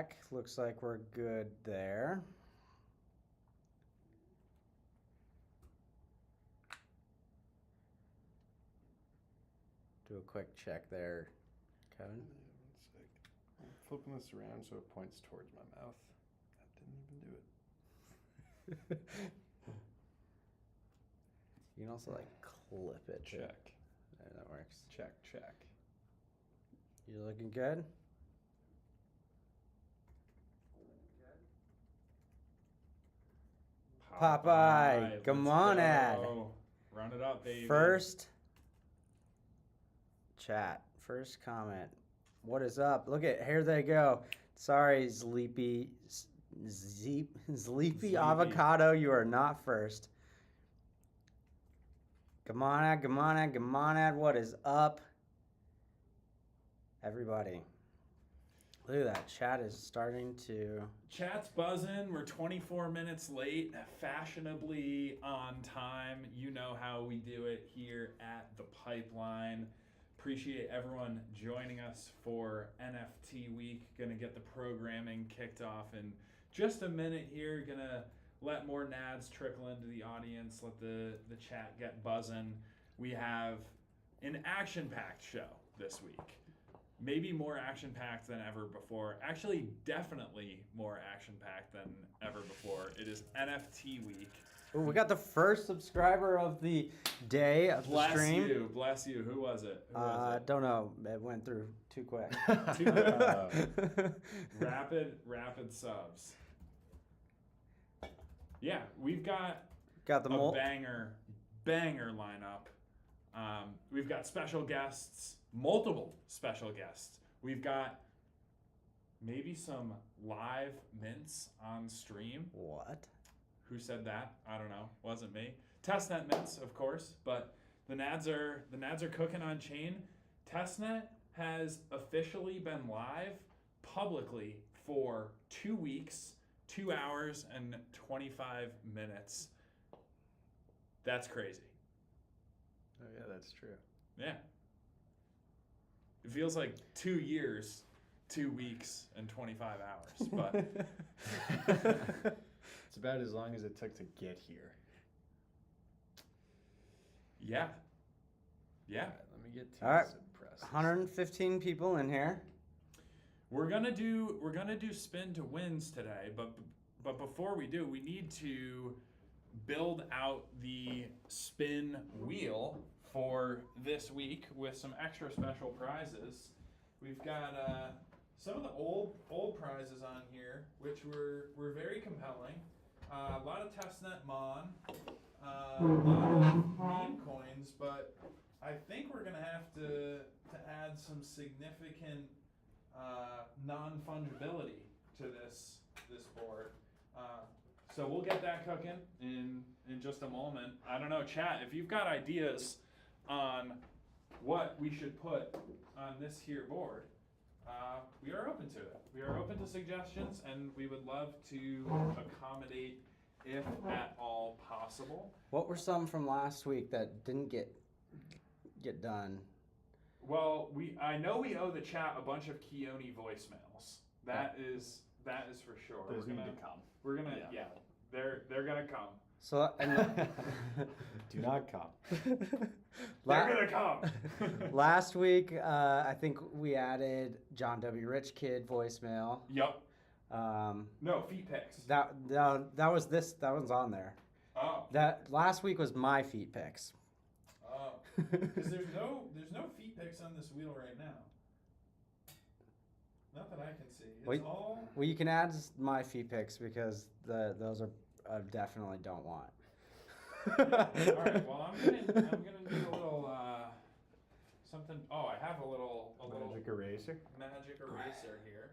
check. Looks like we're good there. Do a quick check there, Kevin. Yeah, 1 sec. I'm flipping this around so it points towards my mouth. That didn't even do it. You can also like clip it. Check. There, that works. Check. You looking good? Popeye, come on, Ad. Run it up, baby. First chat, first comment. What is up? Look at, here they go. Sorry, Sleepy Avocado, you are not first. Come on, Ad. What is up? Everybody. Look at that. Chat is starting to... Chat's buzzing. We're 24 minutes late, fashionably on time. You know how we do it here at The Pipeline. Appreciate everyone joining us for NFT week. Gonna get the programming kicked off in just a minute here. Gonna let more nads trickle into the audience. Let the chat get buzzing. We have an action-packed show this week. Maybe more action-packed than ever before. Actually, definitely more action-packed than ever before. It is NFT week. Ooh, we got the first subscriber of the day of the stream. Bless you. Who was it? Don't know. It went through too quick. Rapid subs. Yeah, we've got the banger lineup. We've got special guests, multiple special guests. We've got maybe some live mints on stream. What? Who said that? I don't know. Wasn't me. Testnet mints, of course, but the nads are cooking on chain. Testnet has officially been live publicly for 2 weeks, 2 hours and 25 minutes. That's crazy. Oh yeah, that's true. Yeah. It feels like 2 years, 2 weeks, and 25 hours, but it's about as long as it took to get here. Yeah. All right, let me get to All right. suppress. 115 people in here. We're gonna do spin to wins today, but before we do, we need to build out the spin wheel for this week with some extra special prizes. We've got some of the old prizes on here, which were very compelling. A lot of testnet mon, a lot of meme coins, but I think we're gonna have to add some significant non-fungibility to this board. So we'll get that cooking in just a moment. I don't know, chat, if you've got ideas on what we should put on this here board, we are open to it. We are open to suggestions, and we would love to accommodate if at all possible. What were some from last week that didn't get done? Well, I know we owe the chat a bunch of Keone voicemails. That is for sure. Those need to come. We're gonna they're gonna come. So Do not come. They're gonna come. Last week, I think we added John W. Rich Kid voicemail. Yup. No, feet pics. That one's on there. Oh. That last week was my feet pics. Oh. Because there's no feet pics on this wheel right now. Not that I can see. It's all. Well, you can add my feet pics because those are definitely don't want. All right. Well, I'm gonna need a little something. Oh, I have a little Magic eraser. Magic eraser here.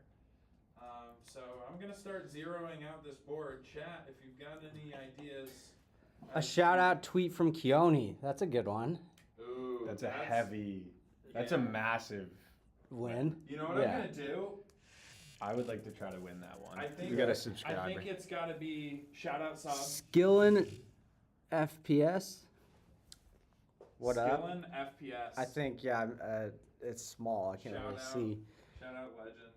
So I'm gonna start zeroing out this board. Chat, if you've got any ideas. A shout out tweet from Keone. That's a good one. Ooh, That's a massive win. You know what I'm gonna do? I would like to try to win that one. I think we got a subscriber. I think it's got to be shout out sub. Skillin FPS. What up? Skillin FPS. I think it's small. I can't really see. Shout out legend.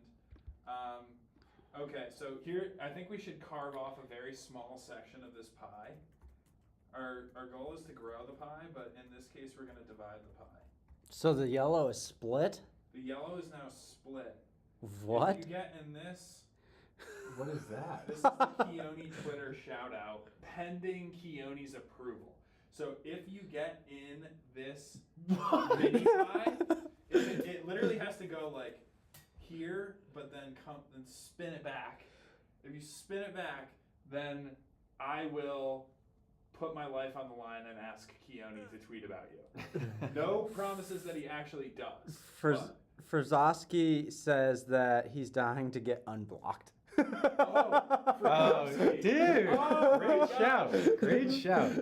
Okay, so here, I think we should carve off a very small section of this pie. Our goal is to grow the pie, but in this case, we're going to divide the pie. So the yellow is split? The yellow is now split. What? If you get in this, What is that? this is the Keone Twitter shout out, pending Keone's approval. So if you get in this mini pie, it literally has to go like here, but then spin it back. If you spin it back, then I will put my life on the line and ask Keone to tweet about you. No promises that he actually does. but- Frzoski says that he's dying to get unblocked. Oh, dude! Oh, Great my shout! God. Great shout!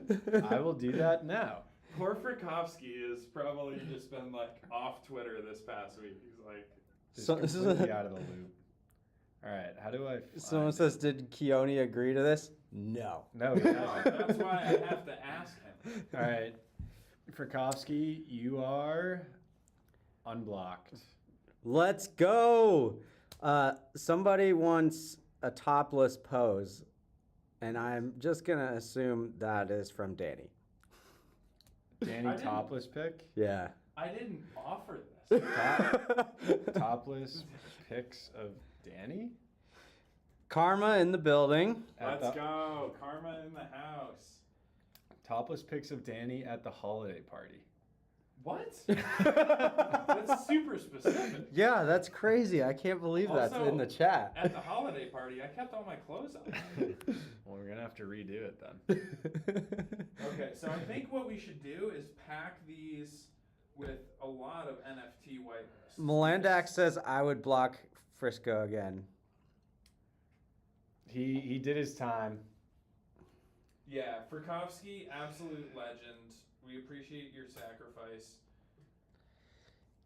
I will do that now. Poor Frikovsky has probably just been like off Twitter this past week. He's like, Just So this is completely out of the loop. All right, how do I? Someone find says, it? did Keone agree to this? No. No. he hasn't. that's why I have to ask him. All right, Frikovsky, you are unblocked. Let's go. Somebody wants a topless pose, and I'm just going to assume that is from Danny. Danny I didn't- topless pick. I Yeah. didn't offer this. Topless pics of Danny. Karma in the building. At Let's the- go. Karma in the house. Topless pics of Danny at the holiday party. What? That's super specific. Yeah, that's crazy. I can't believe that's Also, in the chat. At the holiday party, I kept all my clothes on. Well, we're gonna have to redo it then. Okay, so I think what we should do is pack these with a lot of NFT whitelists. Melandak says I would block Frisco again. He did his time. Yeah, Frikovsky, absolute legend. We appreciate your sacrifice.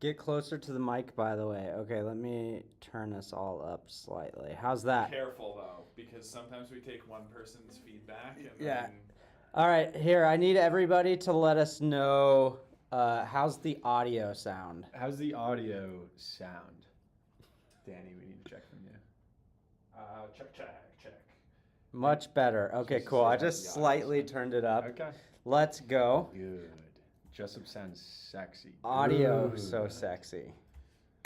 Get closer to the mic, by the way. Okay, let me turn this all up slightly. How's that? Careful though, because sometimes we take one person's feedback and Yeah. then All right, here, I need everybody to let us know how's the audio sound. How's the audio sound? Danny, we need to check from you. check. Much better. Okay, Just cool. I say just the slightly audio sound. turned it up. Okay. Let's go. Good. Jessup sounds sexy. Audio Good. so sexy.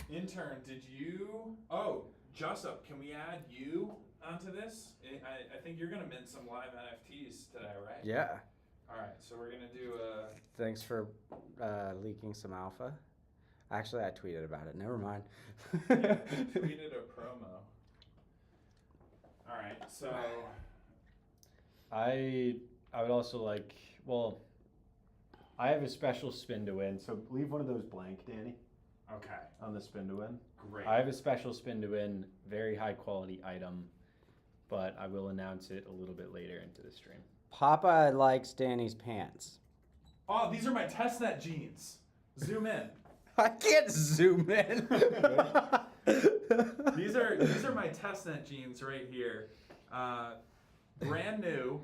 Intern, did you? Oh, Jussup, can we add you onto this? I think you're gonna mint some live NFTs today, right? Yeah. All right, so we're gonna do a. Thanks for leaking some alpha. Actually, I tweeted about it. Never mind. Tweeted a promo. All right, so I would also like, well, I have a special spin to win, so leave one of those blank, Danny, okay, on the spin to win. great. I have a special spin to win, very high quality item, but I will announce it a little bit later into the stream. Popeye likes Danny's pants. Oh, these are my testnet jeans. Zoom in. I can't zoom in. These are my testnet jeans right here. Brand new,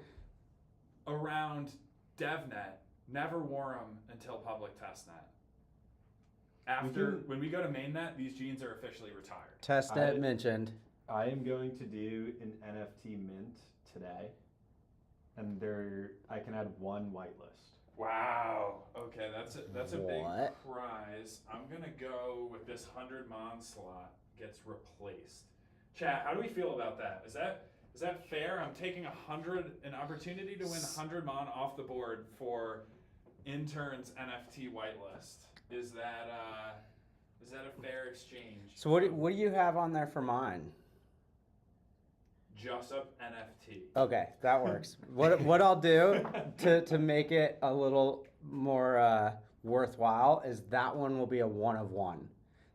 around DevNet. Never wore them until public testnet. When we go to mainnet, these jeans are officially retired. Testnet I- mentioned. I am going to do an NFT mint today, and I can add one whitelist. Wow. Okay, that's a big What? prize. I'm gonna go with this 100 Mon slot gets replaced. Chat, how do we feel about that? Is that fair? I'm taking an opportunity to win 100 Mon off the board for intern's NFT whitelist. Is that a fair exchange? So what do you have on there for mine? Jussup NFT. Okay, that works. What I'll do to make it a little more worthwhile is that one will be a one of one.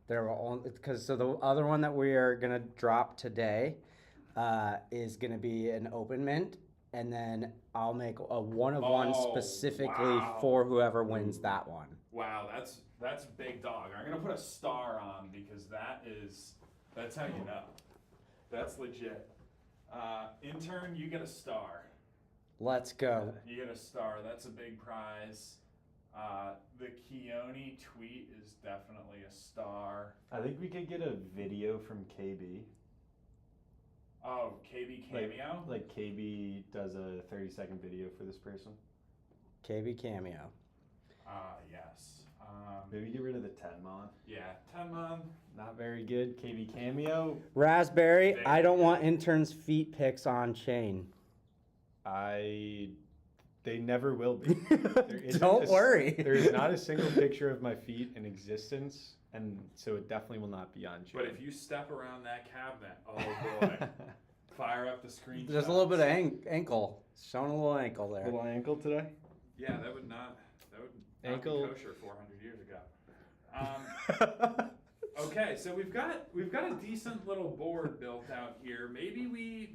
There will only so the other one that we are gonna drop today is gonna be an open mint, and then I'll make a one of one Oh, specifically wow. for whoever wins that one. Wow, that's big dog. I'm gonna put a star on because that's how you know. That's legit. Intern, you get a star. Let's go. You get a star. That's a big prize. The Keone tweet is definitely a star. I think we could get a video from KB. Oh, KB Cameo? Like KB does a 30-second video for this person. KB Cameo. Yes. Maybe get rid of the Tenmon. Yeah, 10 month. Not very good. KB Cameo. Raspberry, I don't want interns' feet pics on chain. They never will be. There isn't Don't worry. There is not a single picture of my feet in existence, and so it definitely will not be on chain. But if you step around that cabinet, oh boy. Fire up the screen. There's a little bit of ankle. Showing a little ankle there. little ankle today. Yeah, that would not Ankle. be kosher 400 years ago. Okay, so we've got a decent little board built out here. Maybe we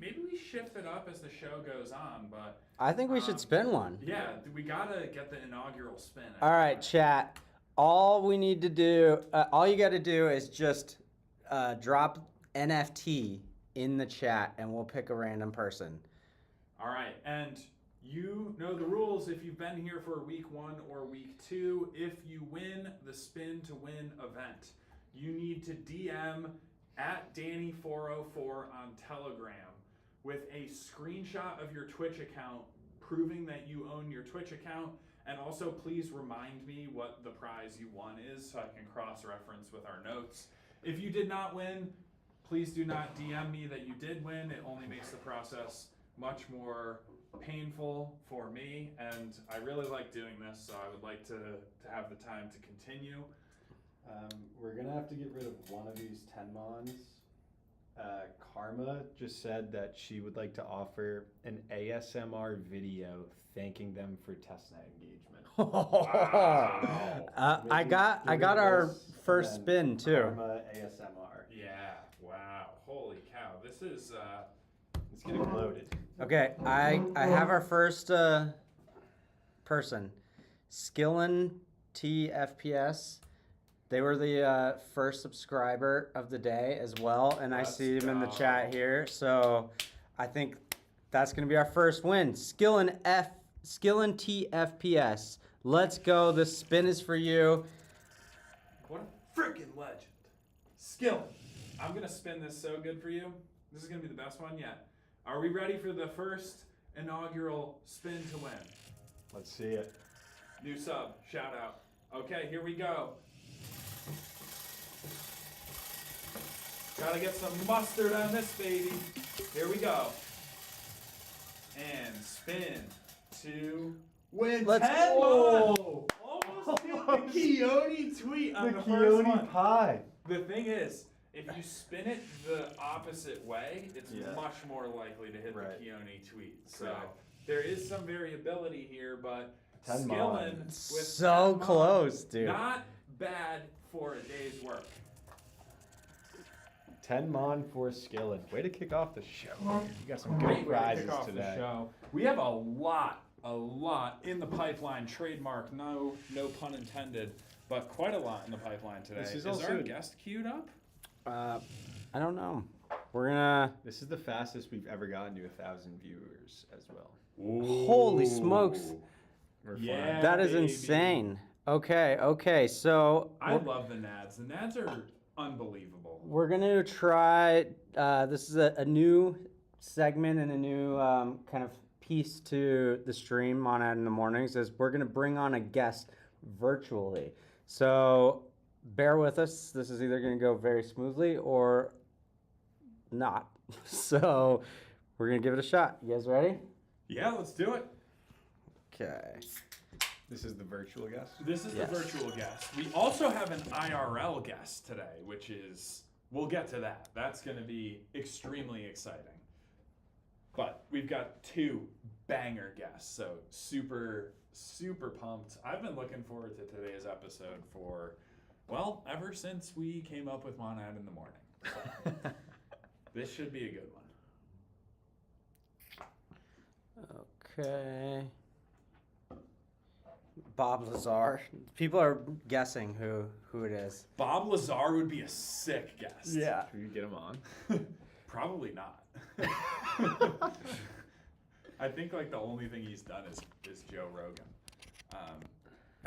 shift it up as the show goes on, but I think we should spin one. yeah, we gotta get the inaugural spin. All right, chat. All we need to do, all you got to do is just drop NFT in the chat, and we'll pick a random person. All right, and you know the rules if you've been here for week 1 or week 2. If you win the Spin to Win event, you need to DM at Danny404 on Telegram with a screenshot of your Twitch account proving that you own your Twitch account. And also please remind me what the prize you won is so I can cross-reference with our notes. If you did not win, please do not DM me that you did win. It only makes the process much more painful for me, and I really like doing this, so I would like to have the time to continue. We're gonna have to get rid of one of these Tenmons. Karma just said that she would like to offer an ASMR video thanking them for testnet engagement. Wow. I got Maybe our this, first and spin too. Karma ASMR. Yeah, wow, holy cow, this is It's getting loaded. Okay, I have our first person, Skillin TFPS. They were the first subscriber of the day as well, and I Let's see them in the go. chat here. So I think that's gonna be our first win. Skillin TFPS. Let's go. The spin is for you. what a freaking legend. Skill. I'm gonna spin this so good for you. This is gonna be the best one yet. Are we ready for the first inaugural Spin to Win? Let's see it. New sub, shout out. Okay, here we go. Gotta get some mustard on this baby. Here we go. And spin to win. Let's 10 go. Almost hit the Keone tweet on the first Keone one. pie. The thing is, if you spin it the opposite way, it's Yeah. much more likely to hit Right. the Keone tweet. So Correct. there is some variability here, but 10 Skillin mon. with So 10 mon, close, dude. not bad for a day's work. Tenmon for Skillin. Way to kick off the show. You got some good Great way to prizes kick off today. the show. We have a lot in the pipeline. Trademark, no pun intended, but quite a lot in the pipeline today. This is our also- guest queued up? I don't know. We're gonna. This is the fastest we've ever gotten to 1,000 viewers as well. Holy smokes. We're Yeah. flying. That is baby. insane. Okay. So I love the Nads. The Nads are unbelievable. we're gonna try. This is a new segment and a new kind of piece to the stream on Ad in the Mornings. Is we're gonna bring on a guest virtually. So bear with us. This is either gonna go very smoothly or not. So we're gonna give it a shot. You guys ready? Yeah, let's do it. Okay. This is the virtual guest. This is Yes. the virtual guest. We also have an IRL guest today, which is, we'll get to that. That's going to be extremely exciting. But we've got 2 banger guests, so super, super pumped. I've been looking forward to today's episode for, well, ever since we came up with Monad in the morning. So this should be a good one. Okay. Bob Lazar. People are guessing who it is. Bob Lazar would be a sick guest. Should we get him on? Probably not. I think like the only thing he's done is Joe Rogan.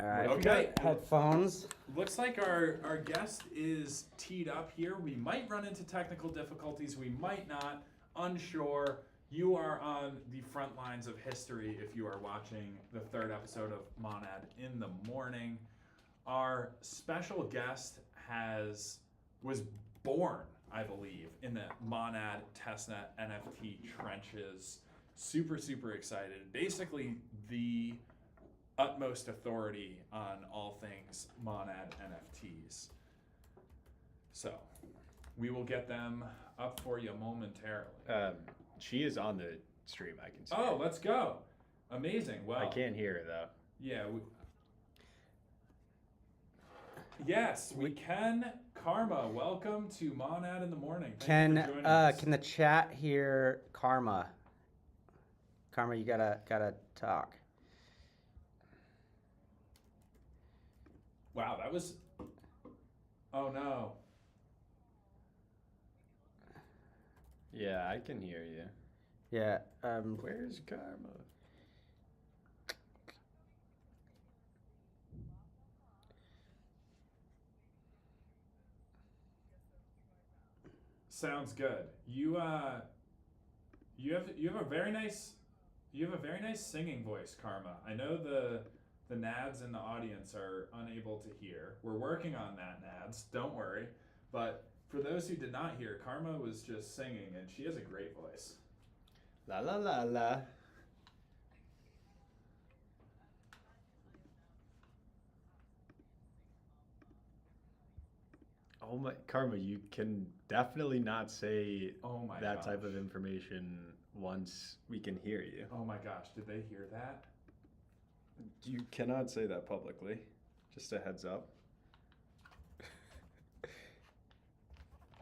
All right. Okay. Headphones. Looks like our guest is teed up here. We might run into technical difficulties. We might not. unsure, you are on the front lines of history if you are watching the third episode of Monad in the morning. Our special guest was born, I believe, in the Monad testnet NFT trenches. Super, super excited. Basically, the utmost authority on all things Monad NFTs. So, we will get them up for you momentarily. She is on the stream. I can see. Oh, her. let's go! Amazing. Well, I can't hear her though. Yeah. Yes, we can. Karma, welcome to Monad in the morning. Thank you for joining us. Can the chat hear Karma? Karma, you gotta talk. Wow, that was. Oh no. Yeah, I can hear you. Yeah. Where's Karma? Sounds good. You have a very nice singing voice, Karma. I know the nads in the audience are unable to hear. We're working on that, nads. Don't worry. But for those who did not hear, Karma was just singing, and she has a great voice. La la la la. Oh my, Karma, you can definitely not say Oh my that gosh. type of information once we can hear you. Oh my gosh, did they hear that? You cannot say that publicly. Just a heads up.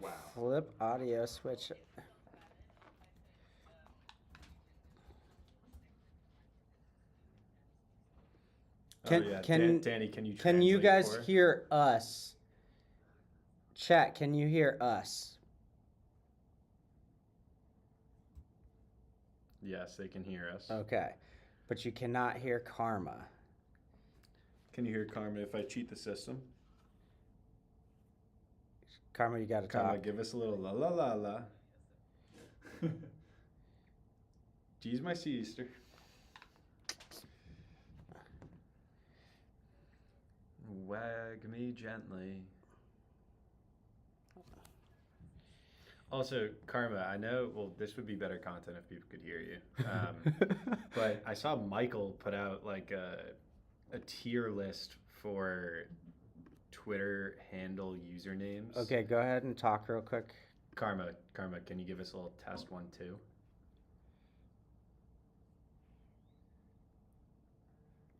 Wow. Flip audio switch. Can Danny, can you can you translate guys for her? hear us? Chat, can you hear us? Yes, they can hear us. Okay, but you cannot hear Karma. Can you hear Karma if I cheat the system? Karma, you gotta Karma, talk. give us a little la la la la. Geez, my sister. Wag me gently. Also, Karma, I know, well, this would be better content if people could hear you. But I saw Michael put out like a tier list for Twitter handle usernames. Okay, go ahead and talk real quick. Karma, can you give us a little test 1, 2?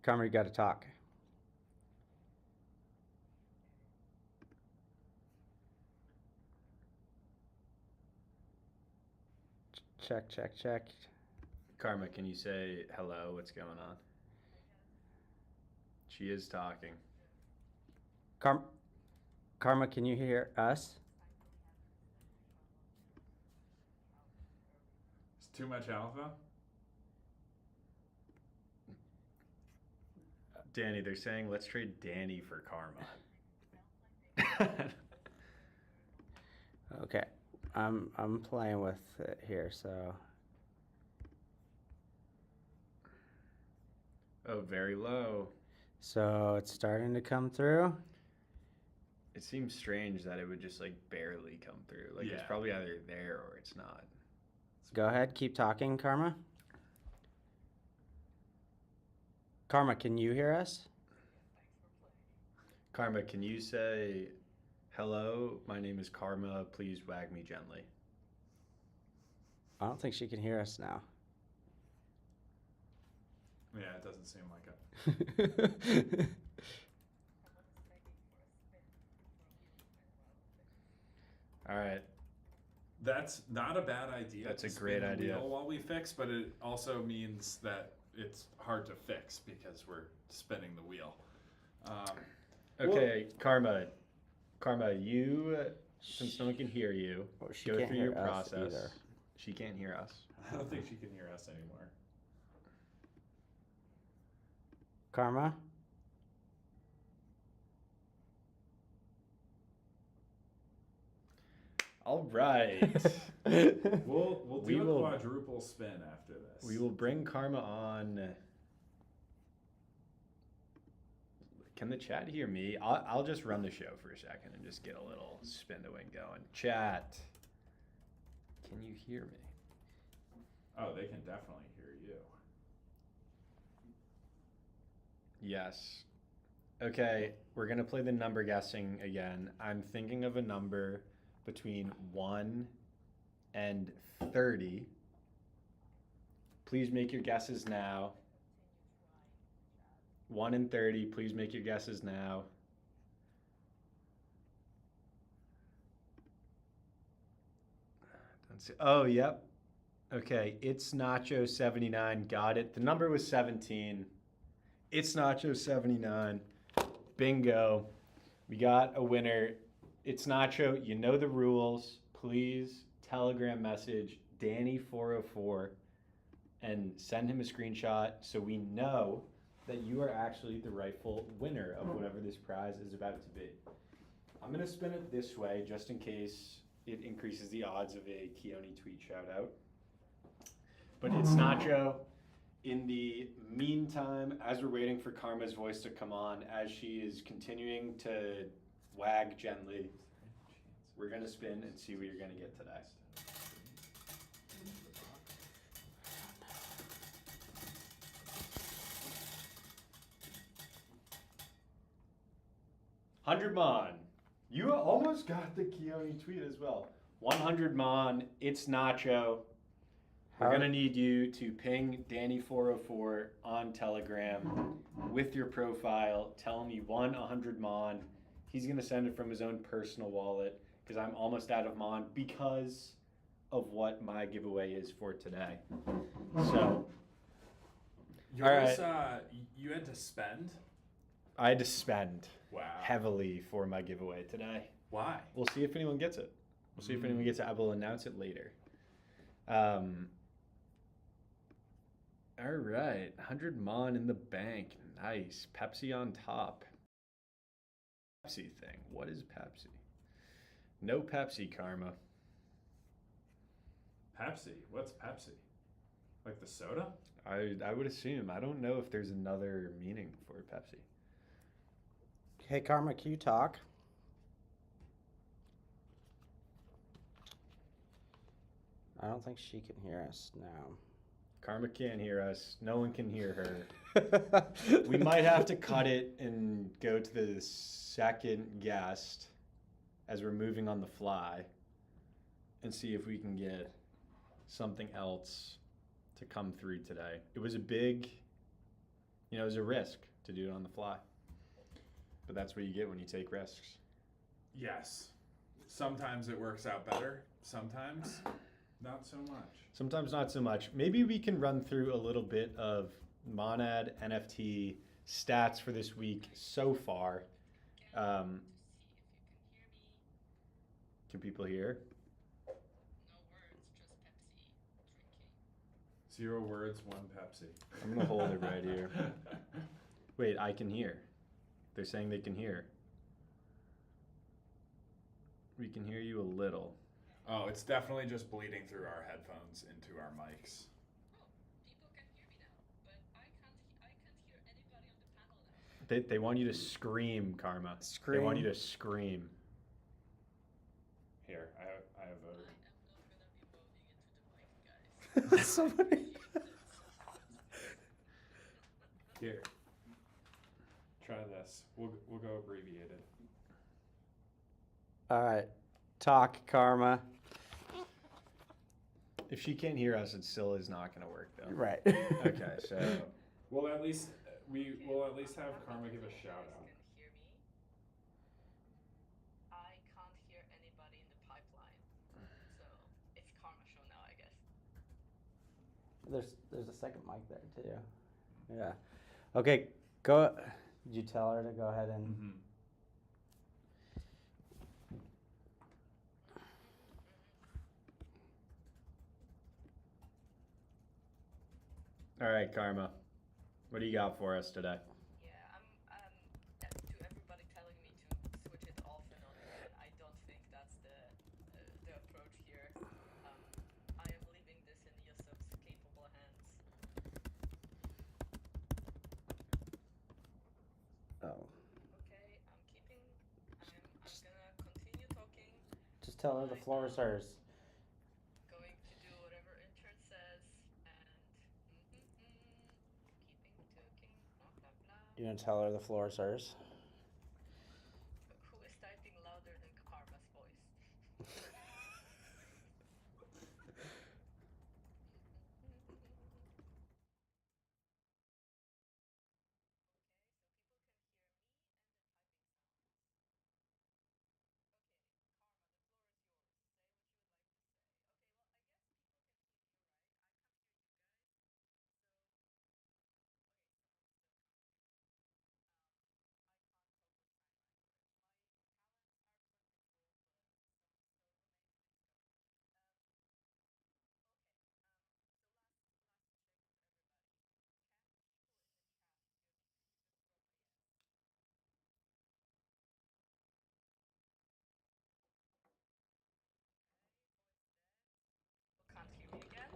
Karma, you gotta talk. Check, check, check. Karma, can you say hello? What's going on? She is talking. Karma, can you hear us? It's too much alpha? Danny, they're saying let's trade Danny for Karma. Okay, I'm playing with it here, so. Oh, very low. So it's starting to come through. It seems strange that it would just like barely come through. Like it's Yeah. probably either there or it's not. Go ahead, keep talking, Karma. Karma, can you hear us? Karma, can you say hello? My name is Karma. Please wag me gently. I don't think she can hear us now. Yeah, it doesn't seem like it. All right. That's not a bad idea. That's to a great spin the idea. wheel while we fix, but it also means that it's hard to fix because we're spinning the wheel. Okay, Karma, you, since no one can hear you, Well, she go can't through hear your us process. either. She can't hear us. I don't think she can hear us anymore. Karma? All right. We'll We do a will- quadruple spin after this. We will bring Karma on. Can the chat hear me? I'll just run the show for a second and just get a little spin the wing going. Chat, can you hear me? Oh, they can definitely hear you. Yes. Okay, we're gonna play the number guessing again. I'm thinking of a number between 1 and 30. Please make your guesses now. 1 and 30, please make your guesses now. Oh, yep. Okay, it's Nacho 79. Got it. The number was 17. It's Nacho 79. Bingo. We got a winner. It's Nacho. You know the rules. Please Telegram message Danny404 and send him a screenshot so we know that you are actually the rightful winner of whatever this prize is about to be. I'm going to spin it this way just in case it increases the odds of a Keone tweet shout out. But it's Nacho. In the meantime, as we're waiting for Karma's voice to come on, as she is continuing to wag gently, we're going to spin and see what you're going to get today. 100 Mon. You almost got the Keone tweet as well. 100 Mon. It's Nacho. We're going to need you to ping Danny404 on Telegram with your profile. Tell him you won 100 Mon. He's going to send it from his own personal wallet because I'm almost out of Mon because of what my giveaway is for today. So, Yours, you had to spend? I had to spend Wow. heavily for my giveaway today. Why? We'll see if anyone gets it. We'll see if anyone gets it. I will announce it later. All right, 100 Mon in the bank. Nice. Pepsi on top. Pepsi thing. What is Pepsi? No Pepsi, Karma. Pepsi? What's Pepsi? Like the soda? I would assume. I don't know if there's another meaning for Pepsi. Hey, Karma, can you talk? I don't think she can hear us now. Karma can't hear us. No one can hear her. We might have to cut it and go to the second guest as we're moving on the fly and see if we can get something else to come through today. It was a big, it was a risk to do it on the fly. But that's what you get when you take risks. Yes. Sometimes it works out better. Sometimes not so much. Sometimes not so much. Maybe we can run through a little bit of Monad NFT stats for this week so far. Can people hear? No words, just Pepsi drinking. 0 words, 1 Pepsi. I'm going to hold it right here. Wait, I can hear. They're saying they can hear. We can hear you a little. Oh, it's definitely just bleeding through our headphones into our mics. Oh, people can hear me now, but I can't hear anybody on the panel now. They want you to scream, Karma. They want you to scream. Here, I have voted. I am not gonna be voting into the mic, guys. Somebody. Here. Try this. We'll go abbreviated. All right. Talk, Karma. If she can't hear us, it still is not going to work, though. Right. Okay, so We'll at least have Karma give a shout out. Can hear me? I can't hear anybody in the pipeline. So it's Karma show now, I guess. There's a second mic there too. Yeah. Okay. Go. Did you tell her to go ahead and? Mm-hmm. all right, Karma. What do you got for us today? Yeah, to everybody telling me to switch it off and on again, I don't think that's the Oh. Okay, I'm gonna continue talking. Just tell her the I floor is am hers. going to do whatever intern says and keeping talking, blah blah blah. You gonna tell her the floor is hers? Who is typing louder than Karma's voice? Can't hear me again.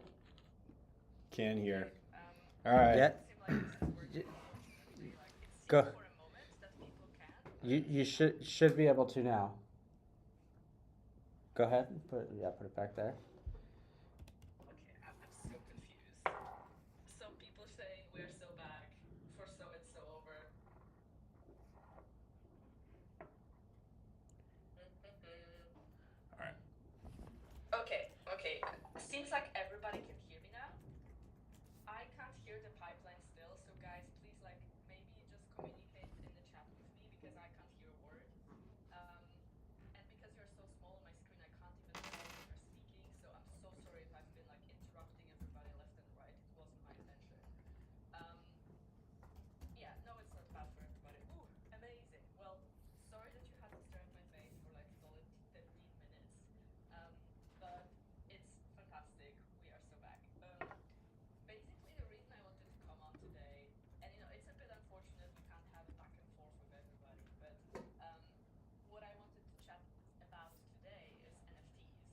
Can hear. Okay, All right. Yeah. doesn't seem like this is working, unfortunately. Like it seemed Go. for a moment that people can. You should be able to now. Go ahead. Put it back there. Okay, I'm so confused. Some people saying we're so back. For some, it's so over. All right. Okay. Seems like everybody can hear me now. I can't hear the pipeline still, so guys, please like maybe just communicate in the chat with me because I can't hear a word. Um, and because you're so small on my screen, I can't even tell when you're speaking. So I'm so sorry if I've been like interrupting everybody left and right. It wasn't my intention. Um, yeah, no, it's not bad for everybody. Ooh, amazing. Well, sorry that you had to stare at my face for like solid 15 minutes. Um, but it's fantastic. We are so back. Basically, the reason I wanted to come on today, and it's a bit unfortunate we can't have a back and forth with everybody, but um, what I wanted to chat about today is NFTs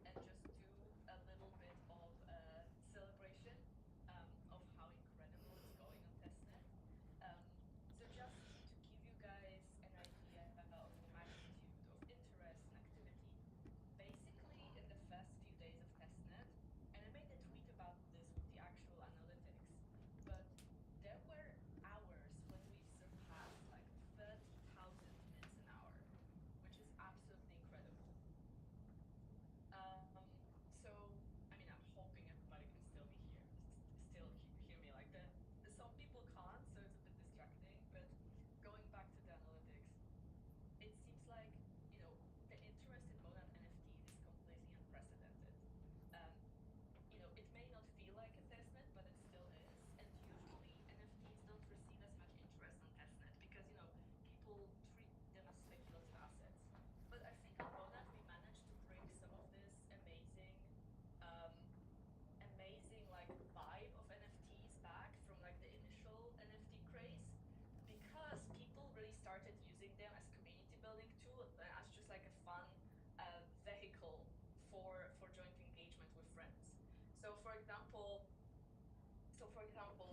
and just do a little bit of a celebration of how incredible it's going on testnet. Um, so just to give you guys an idea of the magnitude of interest and activity, basically in the first few days of testnet, and I made a tweet about this with the actual analytics, but there were hours when we surpassed like 30,000 minutes an hour, which is absolutely incredible. So I mean, I'm hoping everybody can still be here, still hear me. Like some people can't, so it's a bit distracting. But going back to the analytics, it seems like the interest in Monad NFTs is completely unprecedented. Um, it may not feel like a testnet, but it still is. And usually NFTs don't receive as much interest on testnet because people treat them as speculative assets. But I think on Monad we managed to bring some of this um, amazing like vibe of NFTs back from like the initial NFT craze because people really started using them as community building tool and as just like a fun vehicle for joint engagement with friends. So for example,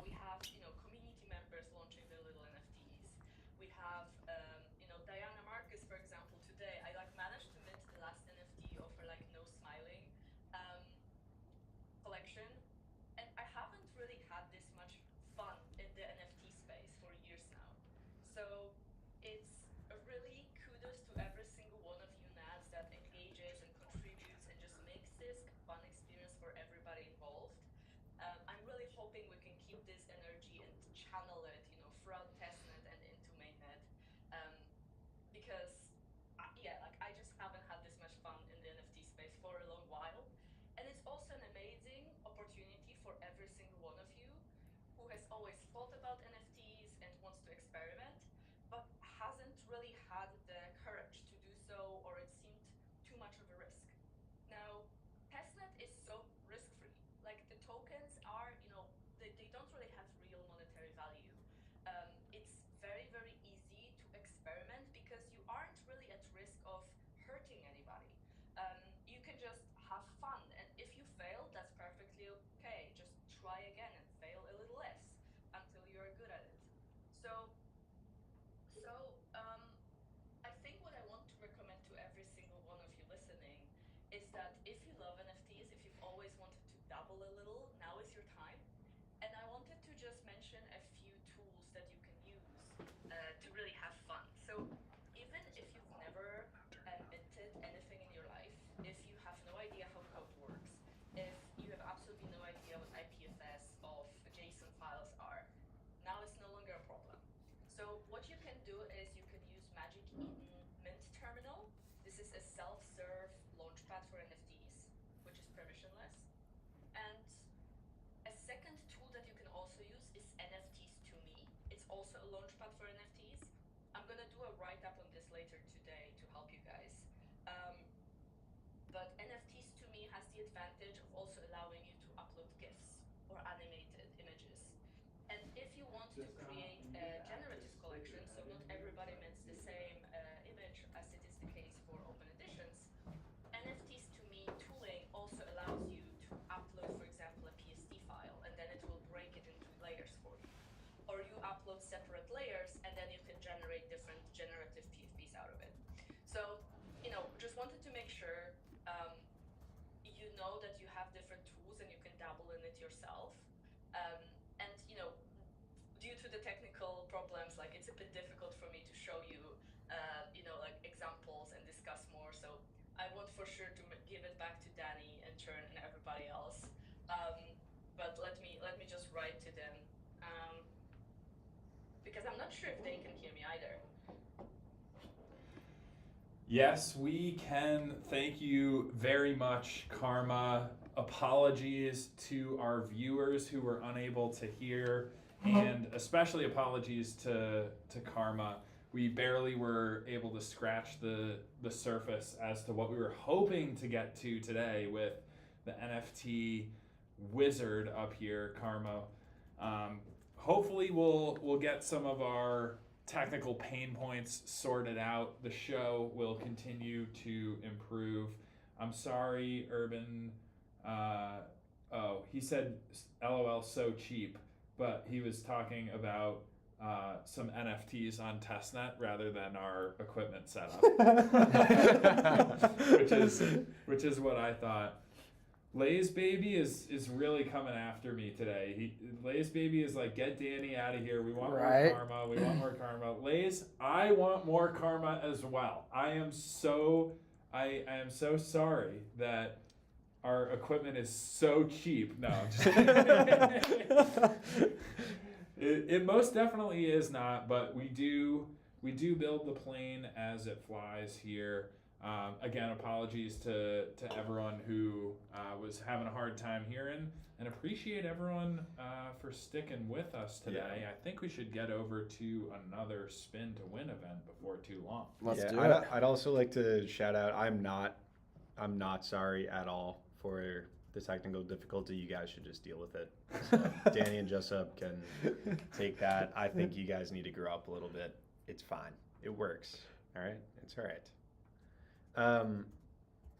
we have community members launching their little NFTs. We have Diana Marcus, for example. Today I like managed to mint the last NFT of her like no smiling um, collection, and I haven't really had this much fun in the NFT space for years now. So it's a really kudos to every single one of you Nads that engages and contributes and just makes this a fun experience for everybody involved. I'm really hoping we can keep this energy and channel it, throughout testnet and into mainnet, um, because yeah, like I just haven't had this much fun in the NFT space for a long while. And it's also an amazing opportunity for every single one of you who has always thought about NFTs and wants to experiment, but hasn't really had the courage to do so, or it seemed too much of a risk. Now, testnet is so risk-free. Like the tokens are, they don't really have real monetary value. It's very, very easy to experiment because you aren't really at risk of hurting anybody. You can just have fun, and if you fail, that's perfectly okay. Just try again and fail a little less until you're good at it. So just mention a few tools that you can use to really have fun. So even if you've never minted anything in your life, if you have no idea how code works, if you have absolutely no idea what IPFS of JSON files are, now it's no longer a problem. So what you can do is you can use Magic Eden Mint Terminal. This is a self-serve launchpad for NFTs, which is permissionless. And a second tool that you can also use is NFTs to Me. It's also a launchpad for NFTs. I'm gonna do a write-up on this later today to help you guys. But NFTs to Me has the advantage of also allowing you to upload GIFs or animated images. And if you want to create a generative collection, so not everybody mints the same image as it is the case for open editions, NFTs to Me tooling also allows you to upload, for example, a PSD file, and then it will break it into layers for you. Or you upload separate layers, and then you can generate different generative PFPs out of it. So, just wanted to make sure you know that you have different tools and you can dabble in it yourself. And due to the technical problems, like it's a bit difficult for me to show you, like examples and discuss more. So I want for sure to give it back to Danny and Churn and everybody else. But let me just write to them because I'm not sure if they can hear me either. Yes, we can. Thank you very much, Karma. Apologies to our viewers who were unable to hear, and especially apologies to Karma. We barely were able to scratch the surface as to what we were hoping to get to today with the NFT wizard up here, Karma. Hopefully we'll get some of our technical pain points sorted out. The show will continue to improve. I'm sorry, Urban. He said LOL so cheap, but he was talking about some NFTs on testnet rather than our equipment setup, which is what I thought. Lay's baby is really coming after me today. Lay's baby is like, get Danny out of here. We want more karma. We want more karma. Lay's, I want more karma as well. I am so sorry that our equipment is so cheap. No, I'm just kidding. It most definitely is not, but we do build the plane as it flies here. Again, apologies to everyone who was having a hard time hearing, and appreciate everyone for sticking with us today. Yeah. I think we should get over to another spin to win event before too long. Let's do it. I'd also like to shout out, I'm not sorry at all for the technical difficulty. You guys should just deal with it. So Danny and Jessup can take that. I think you guys need to grow up a little bit. It's fine. It works. All right? It's all right.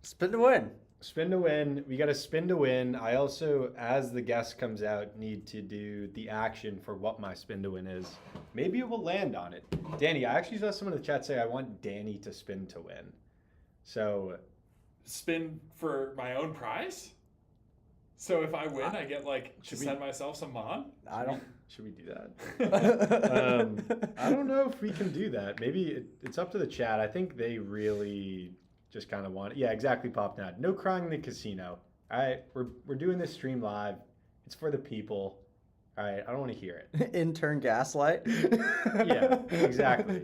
Spin to win. Spin to win. We got to spin to win. I also, as the guest comes out, need to do the action for what my spin to win is. Maybe it will land on it. Danny, I actually saw someone in the chat say I want Danny to spin to win. So Spin for my own prize? So if I win, I get to send myself some mon? Should we do that? I don't know if we can do that. Maybe it's up to the chat. I think they really just kind of want it. Yeah, exactly, PopNat. No crying in the casino. All right, we're doing this stream live. It's for the people. All right, I don't want to hear it. Intern gaslight. Yeah, exactly.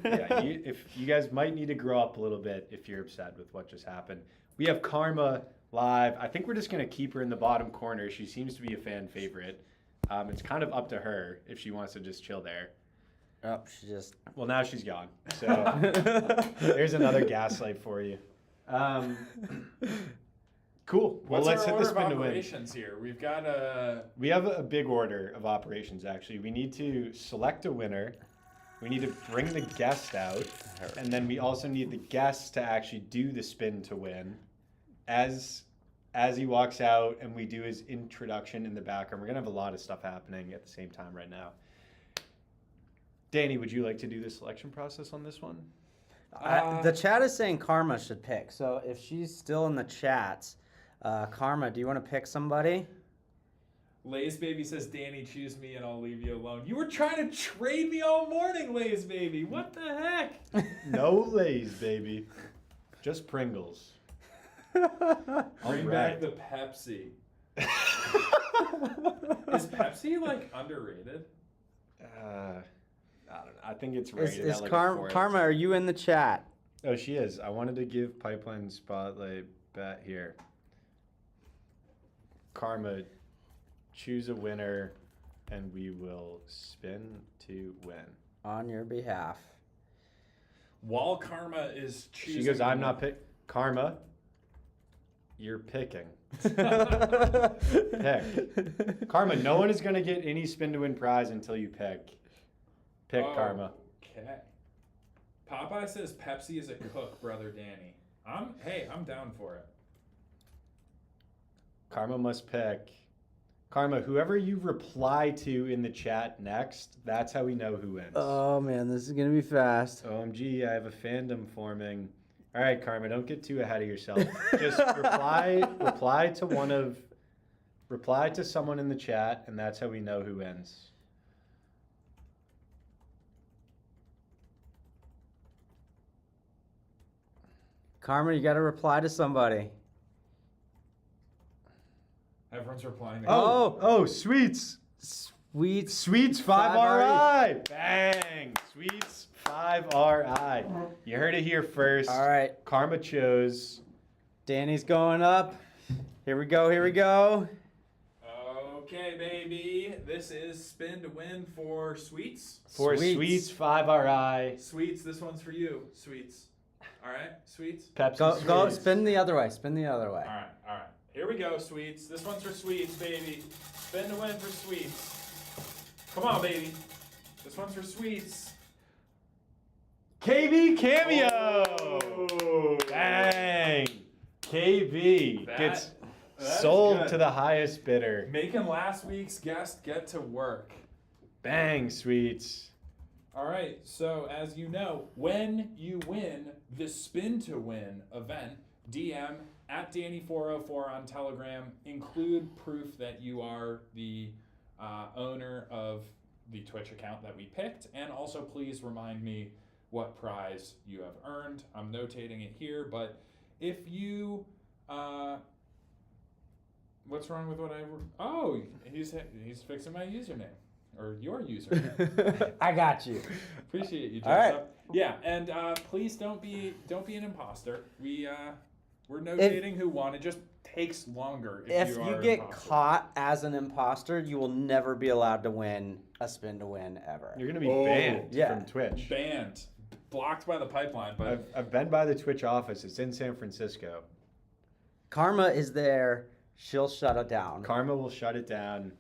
Yeah, if you guys might need to grow up a little bit if you're upset with what just happened. We have Karma live. I think we're just going to keep her in the bottom corner. She seems to be a fan favorite. It's kind of up to her if she wants to just chill there. Oh, she just... Well, now she's gone. So there's another gaslight for you. Cool. Well, let's hit the spin to win. Operations here? We've got We have a big order of operations, actually. We need to select a winner. We need to bring the guest out. And then we also need the guest to actually do the spin to win. As he walks out and we do his introduction in the background, we're going to have a lot of stuff happening at the same time right now. Danny, would you like to do the selection process on this one? The chat is saying Karma should pick. So if she's still in the chats, Karma, do you want to pick somebody? Lay's Baby says, Danny, choose me and I'll leave you alone. You were trying to trade me all morning, Lay's Baby. What the heck? No Lays, baby. Just Pringles. Bring back the Pepsi. Is Pepsi like underrated? I don't know. I think it's rated Is at like a Karma, 4 out of Karma, 10. are you in the chat? Oh, she is. I wanted to give Pipeline Spotlight back here. Karma, choose a winner, and we will spin to win. On your behalf. While Karma is choosing. She goes, I'm not pick. Karma, you're picking. Pick. Karma, no one is going to get any spin to win prize until you pick. Pick, Karma. Okay. Popeye says Pepsi is a cook, brother Danny. I'm down for it. Karma must pick. Karma, whoever you reply to in the chat next, that's how we know who wins. Oh man, this is gonna be fast. OMG, I have a fandom forming. All right, Karma, don't get too ahead of yourself. Just reply to someone in the chat, and that's how we know who wins. Karma, you gotta reply to somebody. Everyone's replying. To Oh, Sweets. Sweets 5RI. Bang. Sweets 5RI. You heard it here first. All right, Karma chose. Danny's going up. Here we go. Here we go. Okay, baby. This is spin to win for Sweets. For Sweets 5RI. Sweets, this one's for you. Sweets. All right, Sweets. Pepsi Go, go. Sweets. Spin the other way. Spin the other way. All right. Here we go, Sweets. This one's for Sweets, baby. Spin to win for Sweets. Come on, baby. This one's for Sweets. KB Cameo. Oh. Bang. KB gets that's sold good. to the highest bidder. Making last week's guest get to work. Bang, Sweets. All right, so as you know, when you win the Spin to Win event, DM at Danny404 on Telegram. Include proof that you are the owner of the Twitch account that we picked, and also please remind me what prize you have earned. I'm notating it here, but if you, what's wrong with what I? Oh, he's fixing my username. Or your username. I got you. Appreciate you, Joseph. All right. Yeah, and please don't be an imposter. We're notating who won. It just takes longer If you you are get an imposter. caught as an imposter, you will never be allowed to win a spin to win ever. You're gonna be banned yeah. from Twitch. Banned, blocked by the pipeline. But I've been by the Twitch office. It's in San Francisco. Karma is there. She'll shut it down. Karma will shut it down.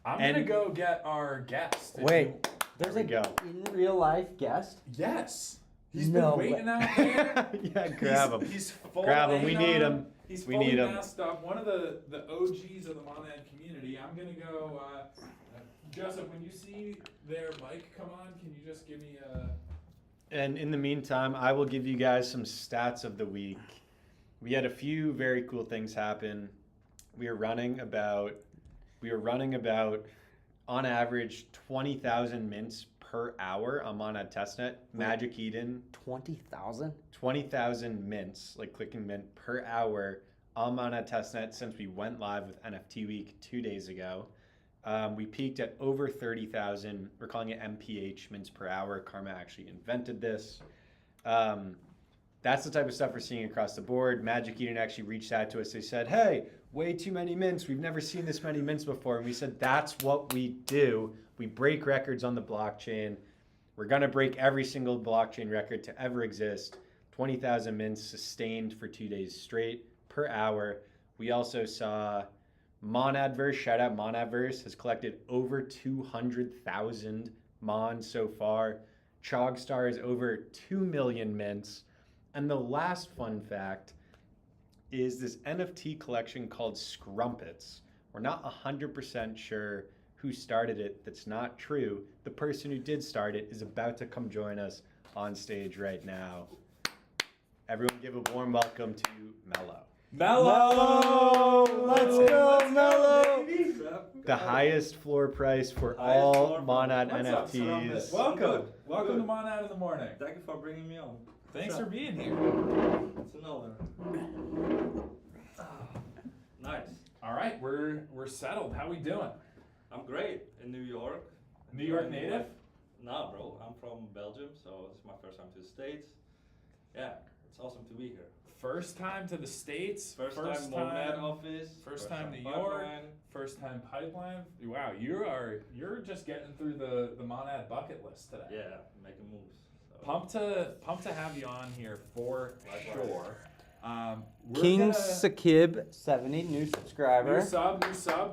I'm and- gonna go get our guest. Wait, there's There we a go. in real life guest. Yes. He's No been waiting out there. Yeah, grab him. He's full Grab him. We anon. need him. He's We fully need him. masked up. One of the OGs of the Monad community. I'm gonna go. Joseph, when you see their mic come on, can you just give me a? And in the meantime, I will give you guys some stats of the week. We had a few very cool things happen. We are running about, on average, 20,000 mints per hour on Monad Testnet. Magic Eden, 20,000. 20,000 mints, like clicking mint per hour on Monad Testnet since we went live with NFT Week 2 days ago. We peaked at over 30,000. We're calling it MPH, mints per hour. Karma actually invented this. That's the type of stuff we're seeing across the board. Magic Eden actually reached out to us. They said, hey, way too many mints. We've never seen this many mints before. And we said, that's what we do. We break records on the blockchain. We're going to break every single blockchain record to ever exist. 20,000 mints sustained for 2 days straight per hour. We also saw Monadverse, shout out Monadverse, has collected over 200,000 Mon so far. Chogstar is over 2 million mints. And the last fun fact is this NFT collection called Scrumpets. We're not 100% sure who started it. That's not true. The person who did start it is about to come join us on stage right now. Everyone give a warm welcome to Mello. Mello! Let's go, Mello! baby! the highest floor price for Highest all floor price. Monad What's up, NFTs. Scrumpet? Welcome. Good. Welcome Good. to Mon Out in the Morning. Thank you for bringing me on. Thanks What's for up? being here. It's an honor. Nice. All right, we're settled. How we doing? I'm great in New York. New York native? Nah, bro. I'm from Belgium, so it's my first time to the States. Yeah, it's awesome to be here. First time to the States. First time Monad office. First time New Pipeline. York. First time Pipeline. Wow, you're just getting through the Monad bucket list today. Yeah, making moves. So. Pumped to have you on here for Likewise. sure. We're King gonna- Sakib 70 new subscriber. New sub,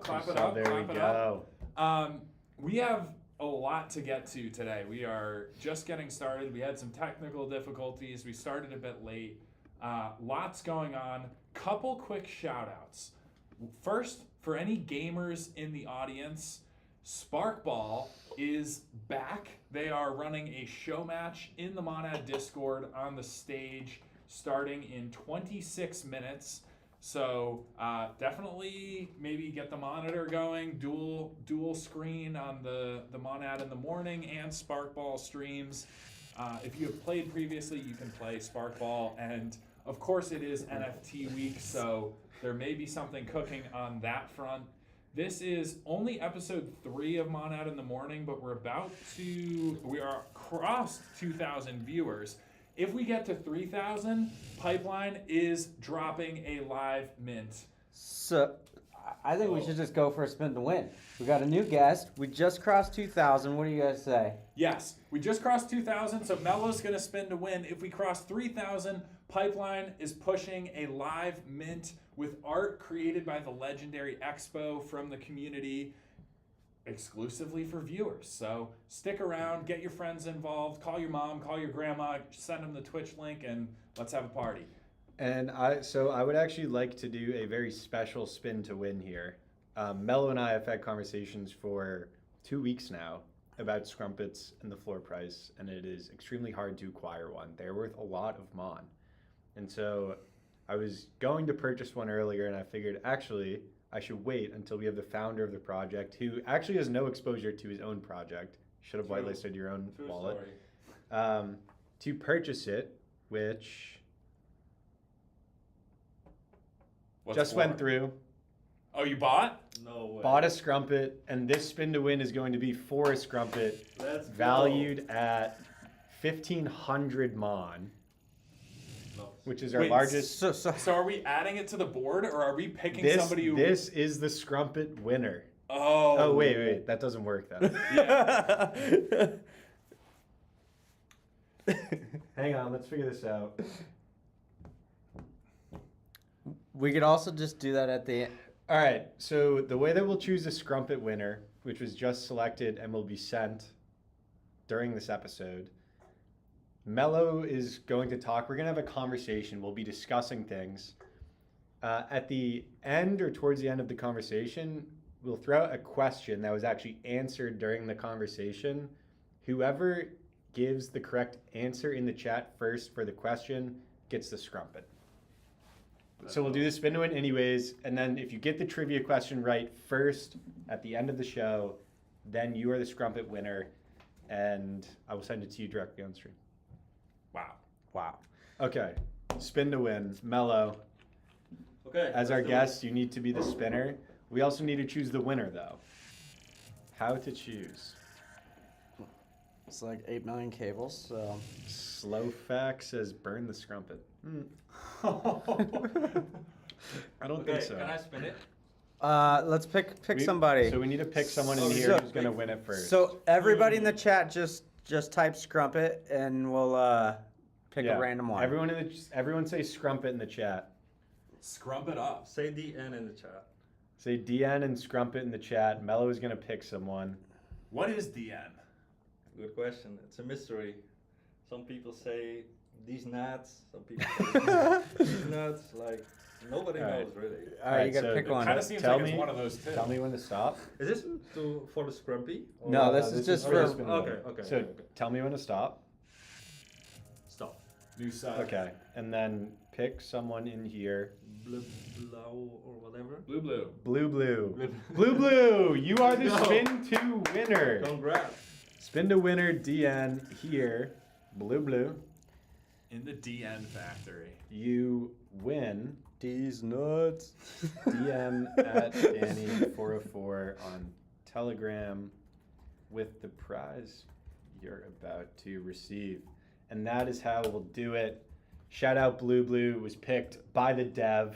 clap it So up, there clap we it up. go. We have a lot to get to today. We are just getting started. We had some technical difficulties. We started a bit late. Lots going on. Couple quick shout outs. First, for any gamers in the audience, Sparkball is back. They are running a show match in the Monad Discord on the stage starting in 26 minutes. So definitely maybe get the monitor going, dual screen on the Monad in the Morning and Sparkball streams. If you have played previously, you can play Sparkball, and of course it is NFT week, so there may be something cooking on that front. This is only episode 3 of Monad in the Morning, but we are crossed 2,000 viewers. If we get to 3,000, Pipeline is dropping a live mint. So I think we should just go for a spin to win. We got a new guest. We just crossed 2,000. What do you guys say? Yes, we just crossed 2,000, so Mello's going to spin to win. If we cross 3,000, Pipeline is pushing a live mint with art created by the legendary Expo from the community exclusively for viewers. So stick around, get your friends involved, call your mom, call your grandma, send them the Twitch link, and let's have a party. And I would actually like to do a very special spin to win here. Mello and I have had conversations for 2 weeks now about Scrumpets and the floor price, and it is extremely hard to acquire one. They're worth a lot of Mon. And so I was going to purchase one earlier, and I figured actually I should wait until we have the founder of the project, who actually has no exposure to his own project. Should have True. whitelisted your own True wallet. story. To purchase it, which What's just for? went through. Oh, you bought? No way. Bought a Scrumpet, and this spin to win is going to be for a Scrumpet, Let's go. valued at 1,500 Mon, No. which is our Wait, largest. So are we adding it to the board, or are we picking This somebody who... this is the Scrumpet winner. Oh. Oh wait, that doesn't work though. Hang on, let's figure this out. We could also just do that at the end. All right, so the way that we'll choose a Scrumpet winner, which was just selected and will be sent during this episode, Mello is going to talk. We're going to have a conversation. We'll be discussing things. At the end or towards the end of the conversation, we'll throw out a question that was actually answered during the conversation. Whoever gives the correct answer in the chat first for the question gets the Scrumpet. So we'll do the spin to win anyways, and then if you get the trivia question right first at the end of the show, then you are the Scrumpet winner, and I will send it to you directly on stream. Wow. Wow. Okay, spin to win. Mello, Okay. as our let's do guest, you need to be the spinner. We also need to choose the winner, though. How to choose. It's like 8 million cables, so. Slowfax says burn the Scrumpet. I don't Okay, think so. can I spin it? Let's pick We- somebody. So we need to pick someone in Oh, here so- who's going to win it first. So everybody in the chat just type Scrumpet and we'll pick Yeah. a random one. Everyone say Scrumpet in the chat. Scrump it up. Say DN in the chat. Say DN and Scrumpet in the chat. Mello is going to pick someone. What is DN? Good question. It's a mystery. Some people say these nuts. Some people say these nuts. Like nobody All right. knows really. All right, you Alright, gotta so pick one. Kind of seems Tell like me- it's one of those two. Tell me when to stop. Is this for the scrumpy? Or- No, this is just for for- the spin to win. Okay, okay. So okay. tell me when to stop. Stop. New sub. Okay, and then pick someone in here. Blau or whatever. Blue. Blue. Blue. Blue Blue, you are the No. spin to winner. Congrats. Spin to winner DN here. Blue. In the DN factory. You win these nuts. DM at Danny404 on Telegram with the prize you're about to receive. And that is how we'll do it. Shout out Blue was picked by the dev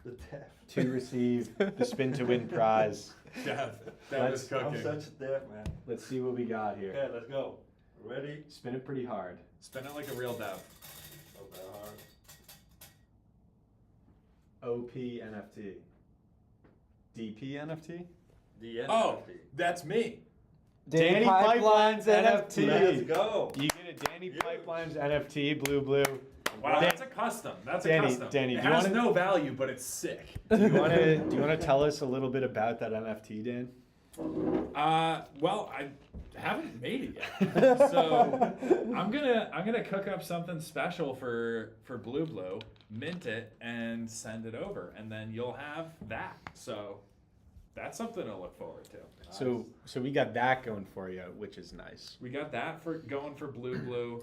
The dev. to receive the spin to win prize. Dev. That Let's- was cooking. I'm such a dev, man. Let's see what we got here. Okay, let's go. Ready? Spin it pretty hard. Spin it like a real dev. Not that hard. OP NFT. DP NFT? The end. Oh, that's me. Danny Pipelines NFT. Let's go. You get a Danny Huge. Pipelines NFT, Blue. Wow, Dan- that's a custom. That's Danny- a custom. Danny, it do you has wanna- no value, but it's sick. Do you wanna tell us a little bit about that NFT, Dan? Well, I haven't made it yet, so I'm gonna cook up something special for Blue, mint it, and send it over, and then you'll have that. So that's something to look forward to. So we got that going for you, which is nice. We got that for going for Blue.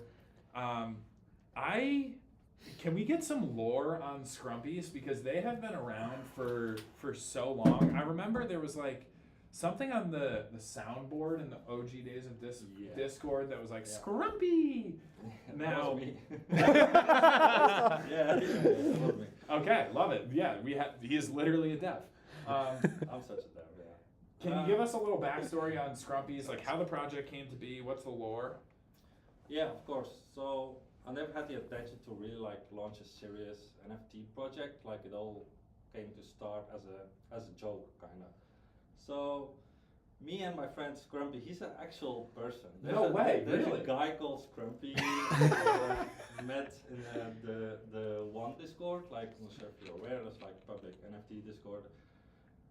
Can we get some lore on Scrumpies, because they have been around for so long. I remember there was like something on the soundboard in the OG days of this Yeah. Discord that was like Yeah. Scrumpy. That Now- was me. yeah, that was me. Okay, love it. Yeah, he is literally a dev. I'm such a dev, yeah. Can you give us a little backstory on Scrumpies, like how the project came to be? What's the lore? Yeah, of course. So I never had the intention to really like launch a serious NFT project. Like it all came to start as a joke, kind of. So me and my friend Scrumpy, he's an actual person. No way, There's really? a guy called Scrumpy who met in the one Discord. Like, I'm not sure if you're aware, that's like public NFT Discord.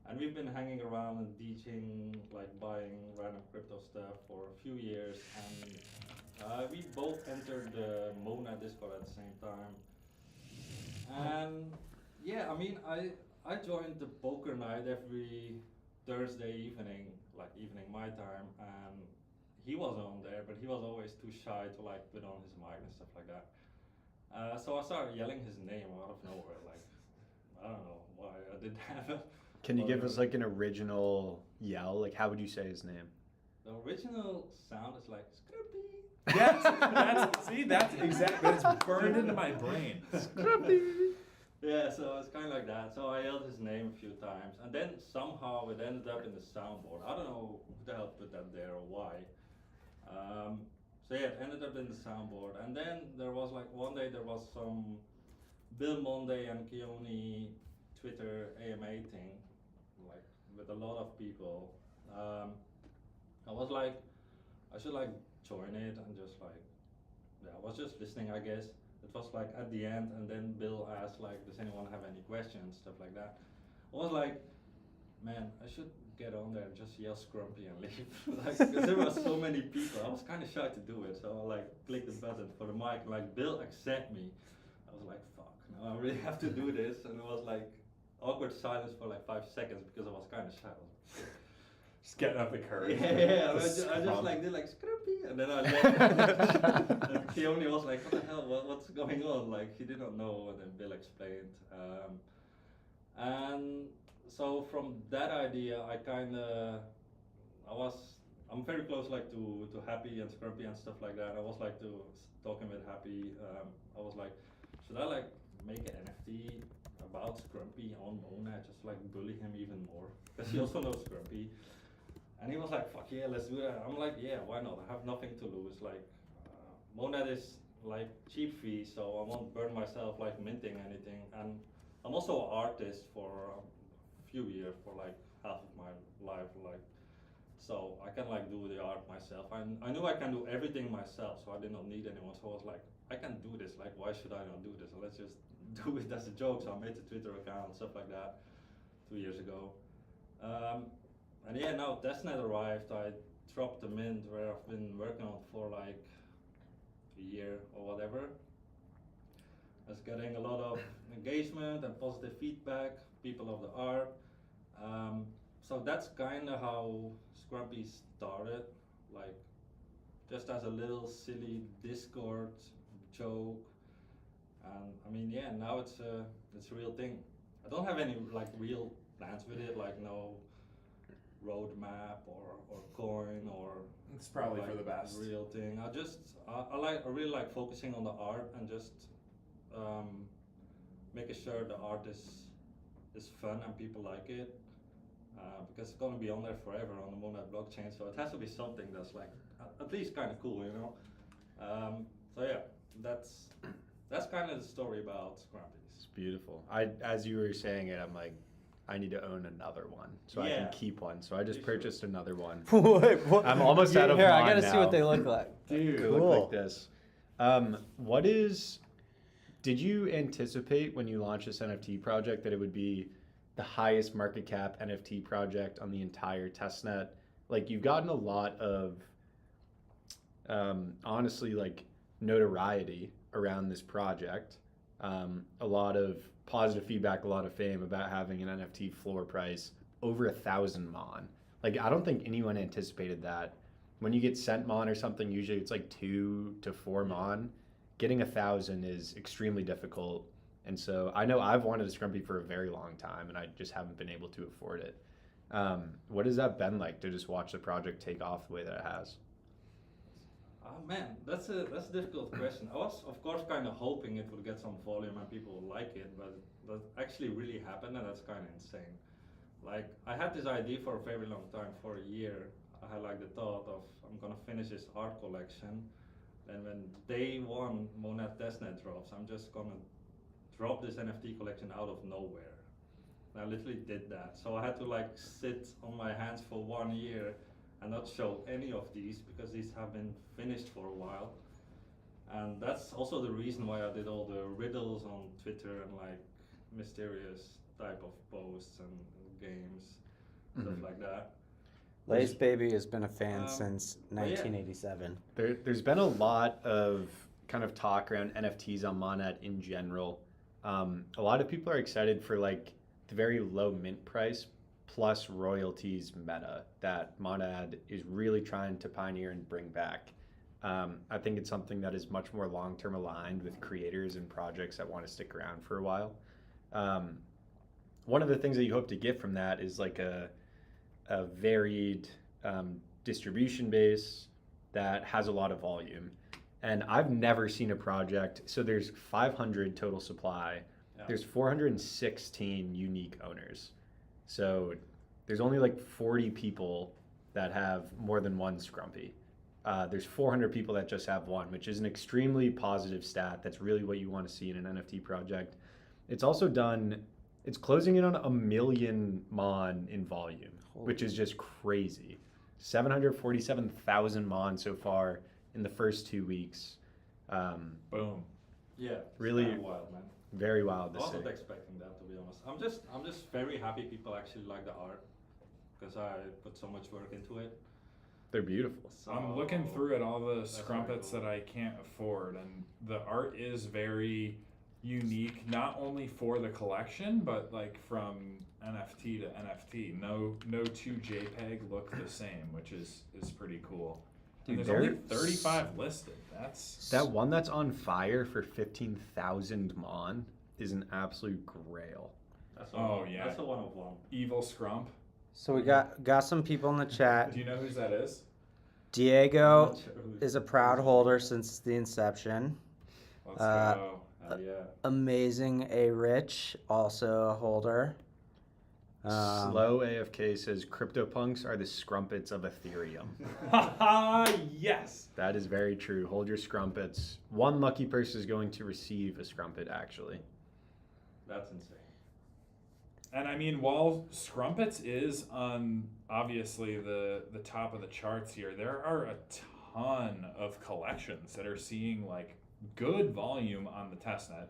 And we've been hanging around and DJing, like buying random crypto stuff for a few years. And we both entered the Mona Discord at the same time. And yeah, I mean, I joined the poker night every Thursday evening, like evening my time, and he was on there, but he was always too shy to like put on his mic and stuff like that. So I started yelling his name out of nowhere, like, I don't know why I did that. Can you give us like an original yell? Like, how would you say his name? The original sound is like Scrumpy. That's exactly, that's burned into my brain. Yeah, so it's kind of like that. So I yelled his name a few times, and then somehow it ended up in the soundboard. I don't know who the hell put that there or why. So yeah, it ended up in the soundboard, and then there was like one day there was some Bill Monday and Keone Twitter AMA thing, like with a lot of people. I was like, I should like join it and just like, yeah, I was just listening, I guess. It was like at the end, and then Bill asked like, does anyone have any questions, stuff like that. I was like, man, I should get on there and just yell Scrumpy and leave. Like, because there were so many people, I was kind of shy to do it. So I like clicked the button for the mic, like Bill accept me. I was like, fuck, now I really have to do this. And it was like awkward silence for like 5 seconds because I was kind of shy. Just getting up the courage. Yeah, The I just scrum. like did like Scrumpy, and then I left. And Keone was like, "What the hell? What's going on?" Like he did not know, and then Bill explained. And so from that idea, I'm very close like to Happy and Scrumpy and stuff like that. I was like talking with Happy. I was like, should I like make an NFT about Scrumpy on Mona, just like bully him even more, because he also knows Scrumpy. And he was like, fuck yeah, let's do that. I'm like, yeah, why not? I have nothing to lose. Like, Mona is like cheap fee, so I won't burn myself like minting anything. And I'm also an artist for a few years, for like half of my life, like, so I can like do the art myself. I knew I can do everything myself, so I did not need anyone. So I was like, I can do this. Like, why should I not do this? Let's just do it as a joke. So I made the Twitter account and stuff like that 2 years ago. And yeah, now testnet arrived. I dropped the mint where I've been working on for like a year or whatever. It's getting a lot of engagement and positive feedback, people of the art. So that's kind of how Scrumpy started, like just as a little silly Discord joke. And I mean, yeah, now it's a real thing. I don't have any like real plans with it, like no roadmap or coin or It's probably like for the best. real thing. I really like focusing on the art and just um, making sure the art is fun and people like it. Because it's gonna be on there forever on the Monad blockchain, so it has to be something that's like at least kind of cool, you know. So yeah, that's kind of the story about Scrumpies. It's beautiful. As you were saying it, I'm like, I need to own another one so I Yeah. can keep one. So I just You should. purchased another one. What? I'm almost out of Here, I mine gotta see what now. they look like. Dude. They look like this. Did you anticipate when you launched this NFT project that it would be the highest market cap NFT project on the entire testnet? Like, you've gotten a lot of, honestly, like, notoriety around this project. A lot of positive feedback, a lot of fame about having an NFT floor price over 1,000 mon. Like, I don't think anyone anticipated that. When you get sent mon or something, usually it's like 2 to 4 mon. Getting 1,000 is extremely difficult. And so I know I've wanted a Scrumpy for a very long time and I just haven't been able to afford it. What has that been like to just watch the project take off the way that it has? Oh man, that's a difficult question. I was of course kind of hoping it would get some volume and people would like it, but that actually really happened, and that's kind of insane. Like, I had this idea for a very long time, for a year. I had like the thought of I'm gonna finish this art collection, and when day one Monad testnet drops, I'm just gonna drop this NFT collection out of nowhere. And I literally did that. So I had to like sit on my hands for 1 year and not show any of these because these have been finished for a while. And that's also the reason why I did all the riddles on Twitter and like mysterious type of posts and games, stuff Mhm. like that. Lace Baby has been a fan Um, since but yeah. 1987. There's been a lot of kind of talk around NFTs on Monad in general. A lot of people are excited for like the very low mint price plus royalties meta that Monad is really trying to pioneer and bring back. I think it's something that is much more long-term aligned with creators and projects that want to stick around for a while. One of the things that you hope to get from that is like a varied distribution base that has a lot of volume. And I've never seen a project, so there's 500 total supply, Yeah. there's 416 unique owners. So there's only like 40 people that have more than one Scrumpy. There's 400 people that just have one, which is an extremely positive stat. That's really what you want to see in an NFT project. It's also it's closing in on 1 million mon in volume, which is just crazy. 747,000 mon so far in the first 2 weeks. Boom. Yeah, it's Really- kinda wild, man. Very wild I to wasn't see. expecting that, to be honest. I'm just very happy people actually like the art because I put so much work into it. They're beautiful. So I'm looking through at all the that's very scrumpets cool. that I can't afford, and the art is very unique, not only for the collection, but like from NFT to NFT. No two JPEG look the same, which is pretty cool. Dude, And there's only there's- 35 listed. That's That one that's on fire for 15,000 mon is an absolute grail. That's Oh, yeah. That's a one of one. Evil Scrump. So we got some people in the chat. Do you know whose that is? Diego I'm not sure who's- is a proud holder since the inception. Let's Uh, go. Yeah. Amazing A Rich, also a holder. Slow AFK says CryptoPunks are the Scrumpets of Ethereum. Haha, yes. That is very true. Hold your Scrumpets. One lucky person is going to receive a Scrumpet, actually. That's insane. And I mean, while Scrumpets is on obviously the top of the charts here, there are a ton of collections that are seeing like good volume on the testnet,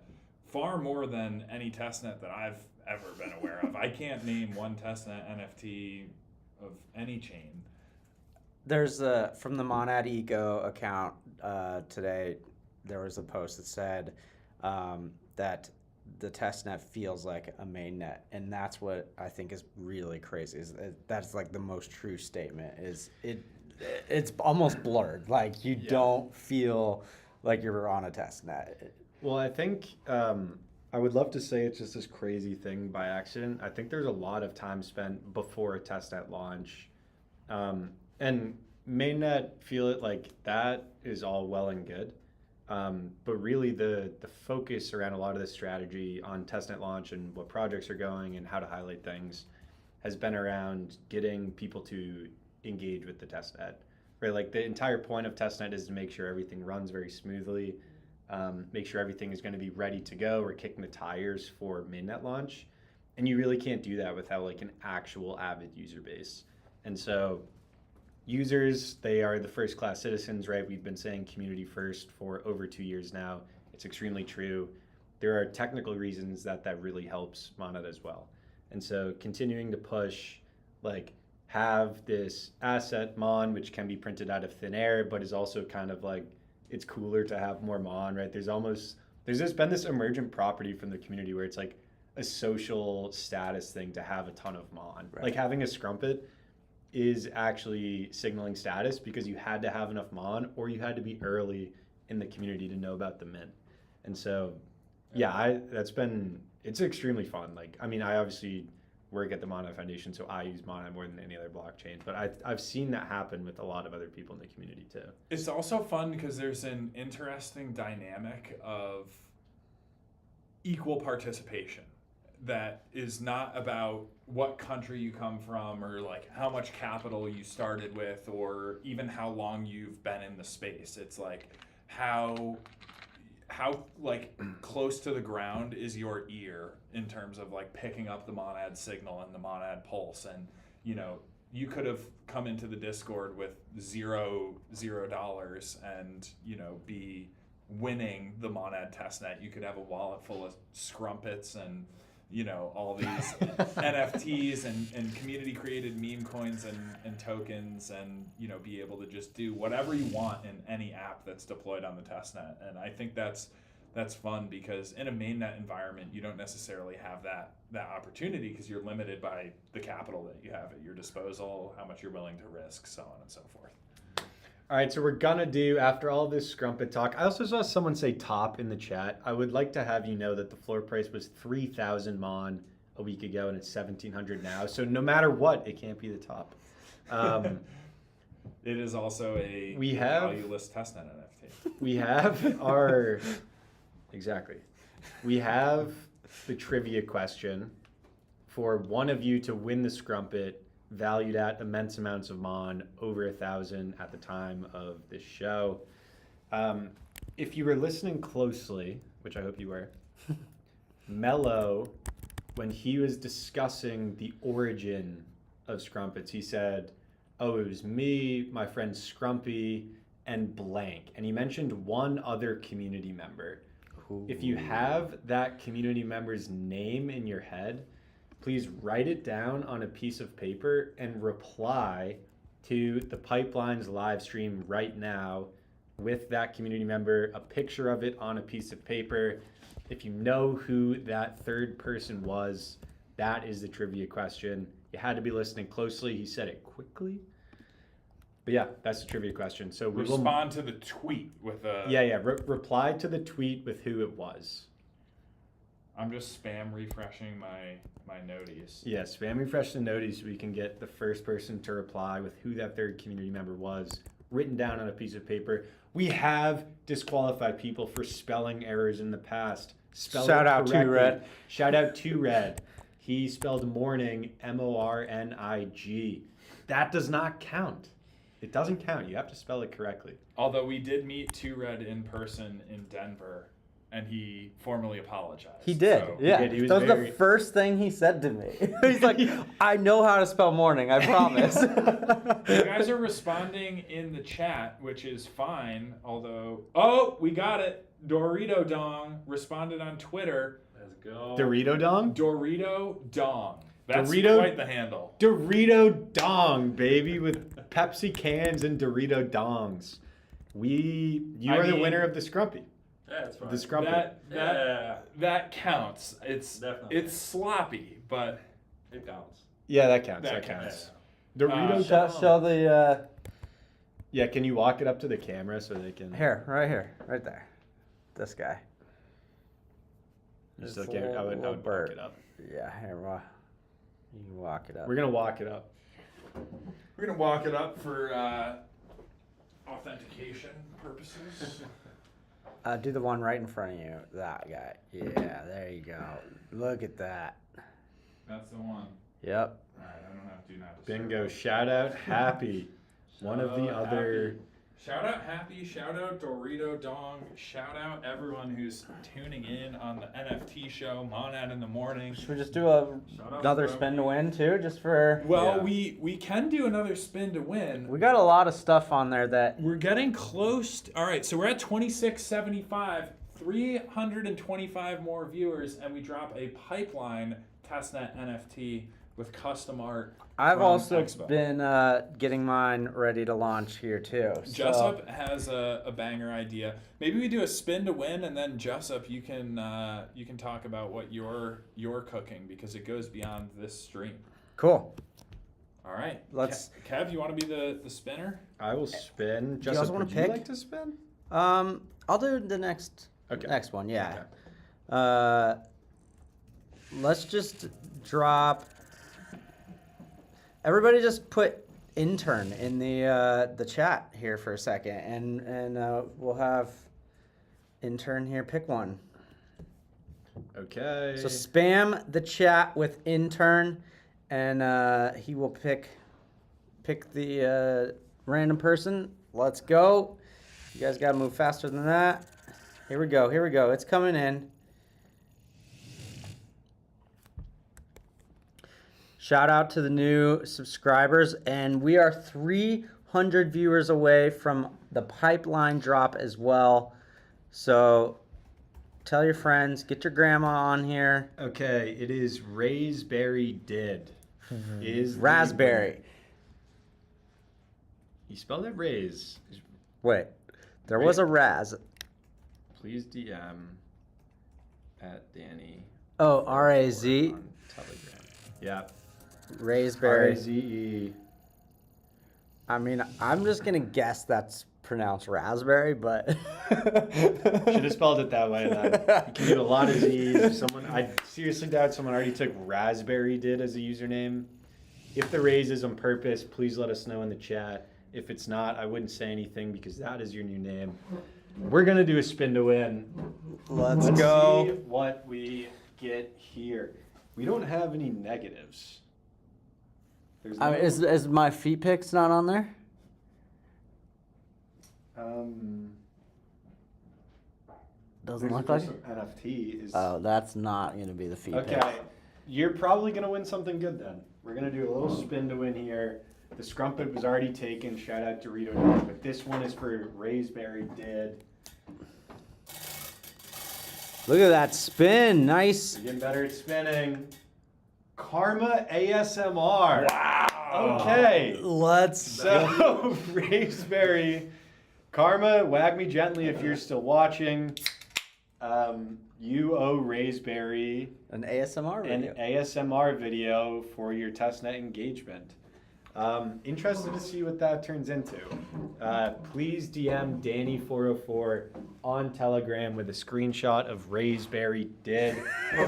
far more than any testnet that I've ever been aware of. I can't name one testnet NFT of any chain. There's from the Monad Eco account today. There was a post that said that the testnet feels like a mainnet, and that's what I think is really crazy. That's like the most true statement. It's almost blurred. Like you don't feel like you're on a testnet. Well, I think I would love to say it's just this crazy thing by accident. I think there's a lot of time spent before a testnet launch, and mainnet feel it like that is all well and good. But really the focus around a lot of the strategy on testnet launch and what projects are going and how to highlight things has been around getting people to engage with the testnet, right? Like the entire point of testnet is to make sure everything runs very smoothly, make sure everything is going to be ready to go. We're kicking the tires for mainnet launch, and you really can't do that without like an actual avid user base. And so users, they are the first class citizens, right? We've been saying community first for over 2 years now. It's extremely true. There are technical reasons that really helps Monet as well. And so continuing to push, like have this asset Mon, which can be printed out of thin air, but is also kind of like, it's cooler to have more Mon, right? There's been this emergent property from the community where it's like a social status thing to have a ton of Mon. Right. Like having a Scrumpet is actually signaling status because you had to have enough Mon or you had to be early in the community to know about the mint. And so, it's extremely fun. Like, I mean, I obviously work at the Monet Foundation, so I use Monet more than any other blockchain, but I've seen that happen with a lot of other people in the community too. It's also fun because there's an interesting dynamic of equal participation that is not about what country you come from or like how much capital you started with or even how long you've been in the space. It's like how like close to the ground is your ear in terms of like picking up the monad signal and the monad pulse. And you know, you could have come into the Discord with $0 and you know be winning the monad testnet. You could have a wallet full of Scrumpets and you know all these NFTs and community created meme coins and tokens, and you know be able to just do whatever you want in any app that's deployed on the testnet. And I think that's fun because in a mainnet environment you don't necessarily have that opportunity because you're limited by the capital that you have at your disposal, how much you're willing to risk, so on and so forth. All right, so we're gonna do, after all this Scrumpet talk, I also saw someone say top in the chat. I would like to have you know that the floor price was 3,000 Mon a week ago and it's 1,700 now. So no matter what, it can't be the top. It is also a valueless testnet NFT. We have we have the trivia question for one of you to win the Scrumpet, valued at immense amounts of Mon, over 1,000 at the time of this show. If you were listening closely, which I hope you were, Mello, when he was discussing the origin of Scrumpets, he said, oh, it was me, my friend Scrumpy, and blank. And he mentioned one other community member. Ooh. If If you have that community member's name in your head, please write it down on a piece of paper and reply to the Pipelines live stream right now with that community member, a picture of it on a piece of paper. If you know who that third person was, that is the trivia question. You had to be listening closely. He said it quickly. But yeah, that's the trivia question. So we Respond to the tweet with a... reply to the tweet with who it was. I'm just spam refreshing my noties. Yeah, spam refresh the noties so we can get the first person to reply with who that third community member was, written down on a piece of paper. We have disqualified people for spelling errors in the past. Shout out to Red. Shout out to Red. He spelled morning MORNIG. That does not count. It doesn't count. You have to spell it correctly. Although we did meet 2Red in person in Denver, and he formally apologized. He did, So- yeah. He did. He was that was very- the first thing he said to me. He's like, I know how to spell morning, I promise. You guys are responding in the chat, which is fine, although... Oh, we got it. Dorito Dong responded on Twitter. Let's go. Dorito Dong? Dorito Dong. That's Dorito- quite the handle. Dorito Dong, baby, with Pepsi cans and Dorito Dongs. You are the mean- winner of the Scrumpy. Yeah, that's right. The scrumpet. That counts. It's Definitely. sloppy, but It counts. Yeah, that counts. That That counts. counts. Dorito. Show the Yeah, can you walk it up to the camera so they can? here, right there. This guy. You This still can't. I would little walk bird. it up. Yeah, here, you can walk it up. We're gonna walk it up. we're gonna walk it up for authentication purposes. Do the one right in front of you. That guy. Yeah, there you go. Look at that. That's the one. Yep. All right, I don't have to do not disturb. Bingo! Shout out Happy. One of the Shout out other. Happy. Shout out Happy, shout out Dorito Dong, shout out everyone who's tuning in on the NFT show, Monad in the Morning. Should we just do Shout out another to spin to win too, just for? Well, Yeah. we can do another spin to win. We got a lot of stuff on there that. We're getting close. All right, so we're at 2675, 325 more viewers, and we drop a pipeline testnet NFT with custom art. I've from also Expo. been getting mine ready to launch here too. Jessup has a banger idea. Maybe we do a spin to win, and then Jessup, you can talk about what you're cooking because it goes beyond this stream. Cool. All right, Let's- Kev, you want to be the spinner? I will spin. you Just also wanna would pick? you like to spin? I'll do the next one. Yeah. Let's just drop. Everybody, just put intern in the chat here for a second, and we'll have intern here pick one. Okay. So spam the chat with intern, and he will pick the random person. Let's go. You guys gotta move faster than that. Here we go. It's coming in. Shout out to the new subscribers, and we are 300 viewers away from the pipeline drop as well. So tell your friends, get your grandma on here. Okay, it is Raspberry Did. Is the Raspberry. winner. You spelled it Raise. Wait, there was a Raz. Please DM at Danny. Oh, R-A-Z. on Telegram. Yeah. Raspberry. R-A-Z-E. I mean, I'm just gonna guess that's pronounced raspberry, but Should have spelled it that way then. You can get a lot of Z's. I seriously doubt someone already took Raspberry Did as a username. If the raise is on purpose, please let us know in the chat. If it's not, I wouldn't say anything because that is your new name. We're gonna do a spin to win. Let's See go. what we get here. We don't have any negatives. There's no, Is my feet pics not on there? Doesn't look like it. NFT is. Oh, that's not gonna be the feet pics. Okay, you're probably gonna win something good then. We're gonna do a little spin to win here. The scrumpet was already taken. Shout out to Dorito Dog, but this one is for Raspberry Did. Look at that spin. Nice. You're getting better at spinning. Karma ASMR. Wow. Okay. Let's. So Raspberry, Karma, wag me gently if you're still watching. You owe Raspberry An ASMR an video. ASMR video for your testnet engagement. Interested to see what that turns into. Please DM Danny404 on Telegram with a screenshot of Raspberry Did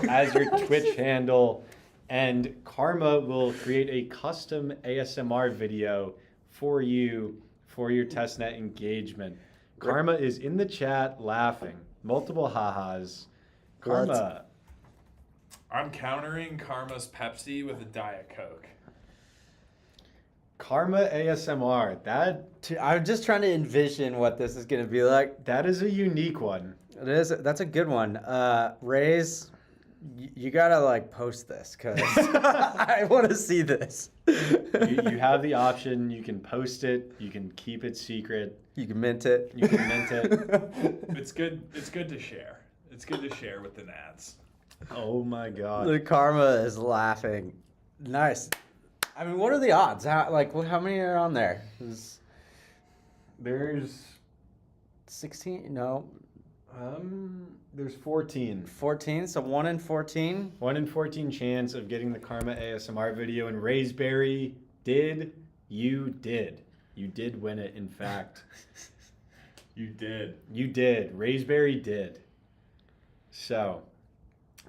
as your Twitch handle, and Karma will create a custom ASMR video for you for your testnet engagement. Karma is in the chat laughing. Multiple ha-has. Karma. I'm countering Karma's Pepsi with a Diet Coke. Karma ASMR. I'm just trying to envision what this is gonna be like. That is a unique one. It is. That's a good one. Raise, you gotta like post this because I want to see this. You have the option. You can post it. You can keep it secret. You can mint it. You can mint it. It's good. It's good to share. It's good to share with the nads. Oh my god. The Karma is laughing. Nice. I mean, what are the odds? How many are on there? There's 16? No. There's 14. 14, so 1 in 14. 1 in 14 chance of getting the Karma ASMR video, and Raysberry did. You did. You did win it, in fact. You did. You did. Raysberry did. So,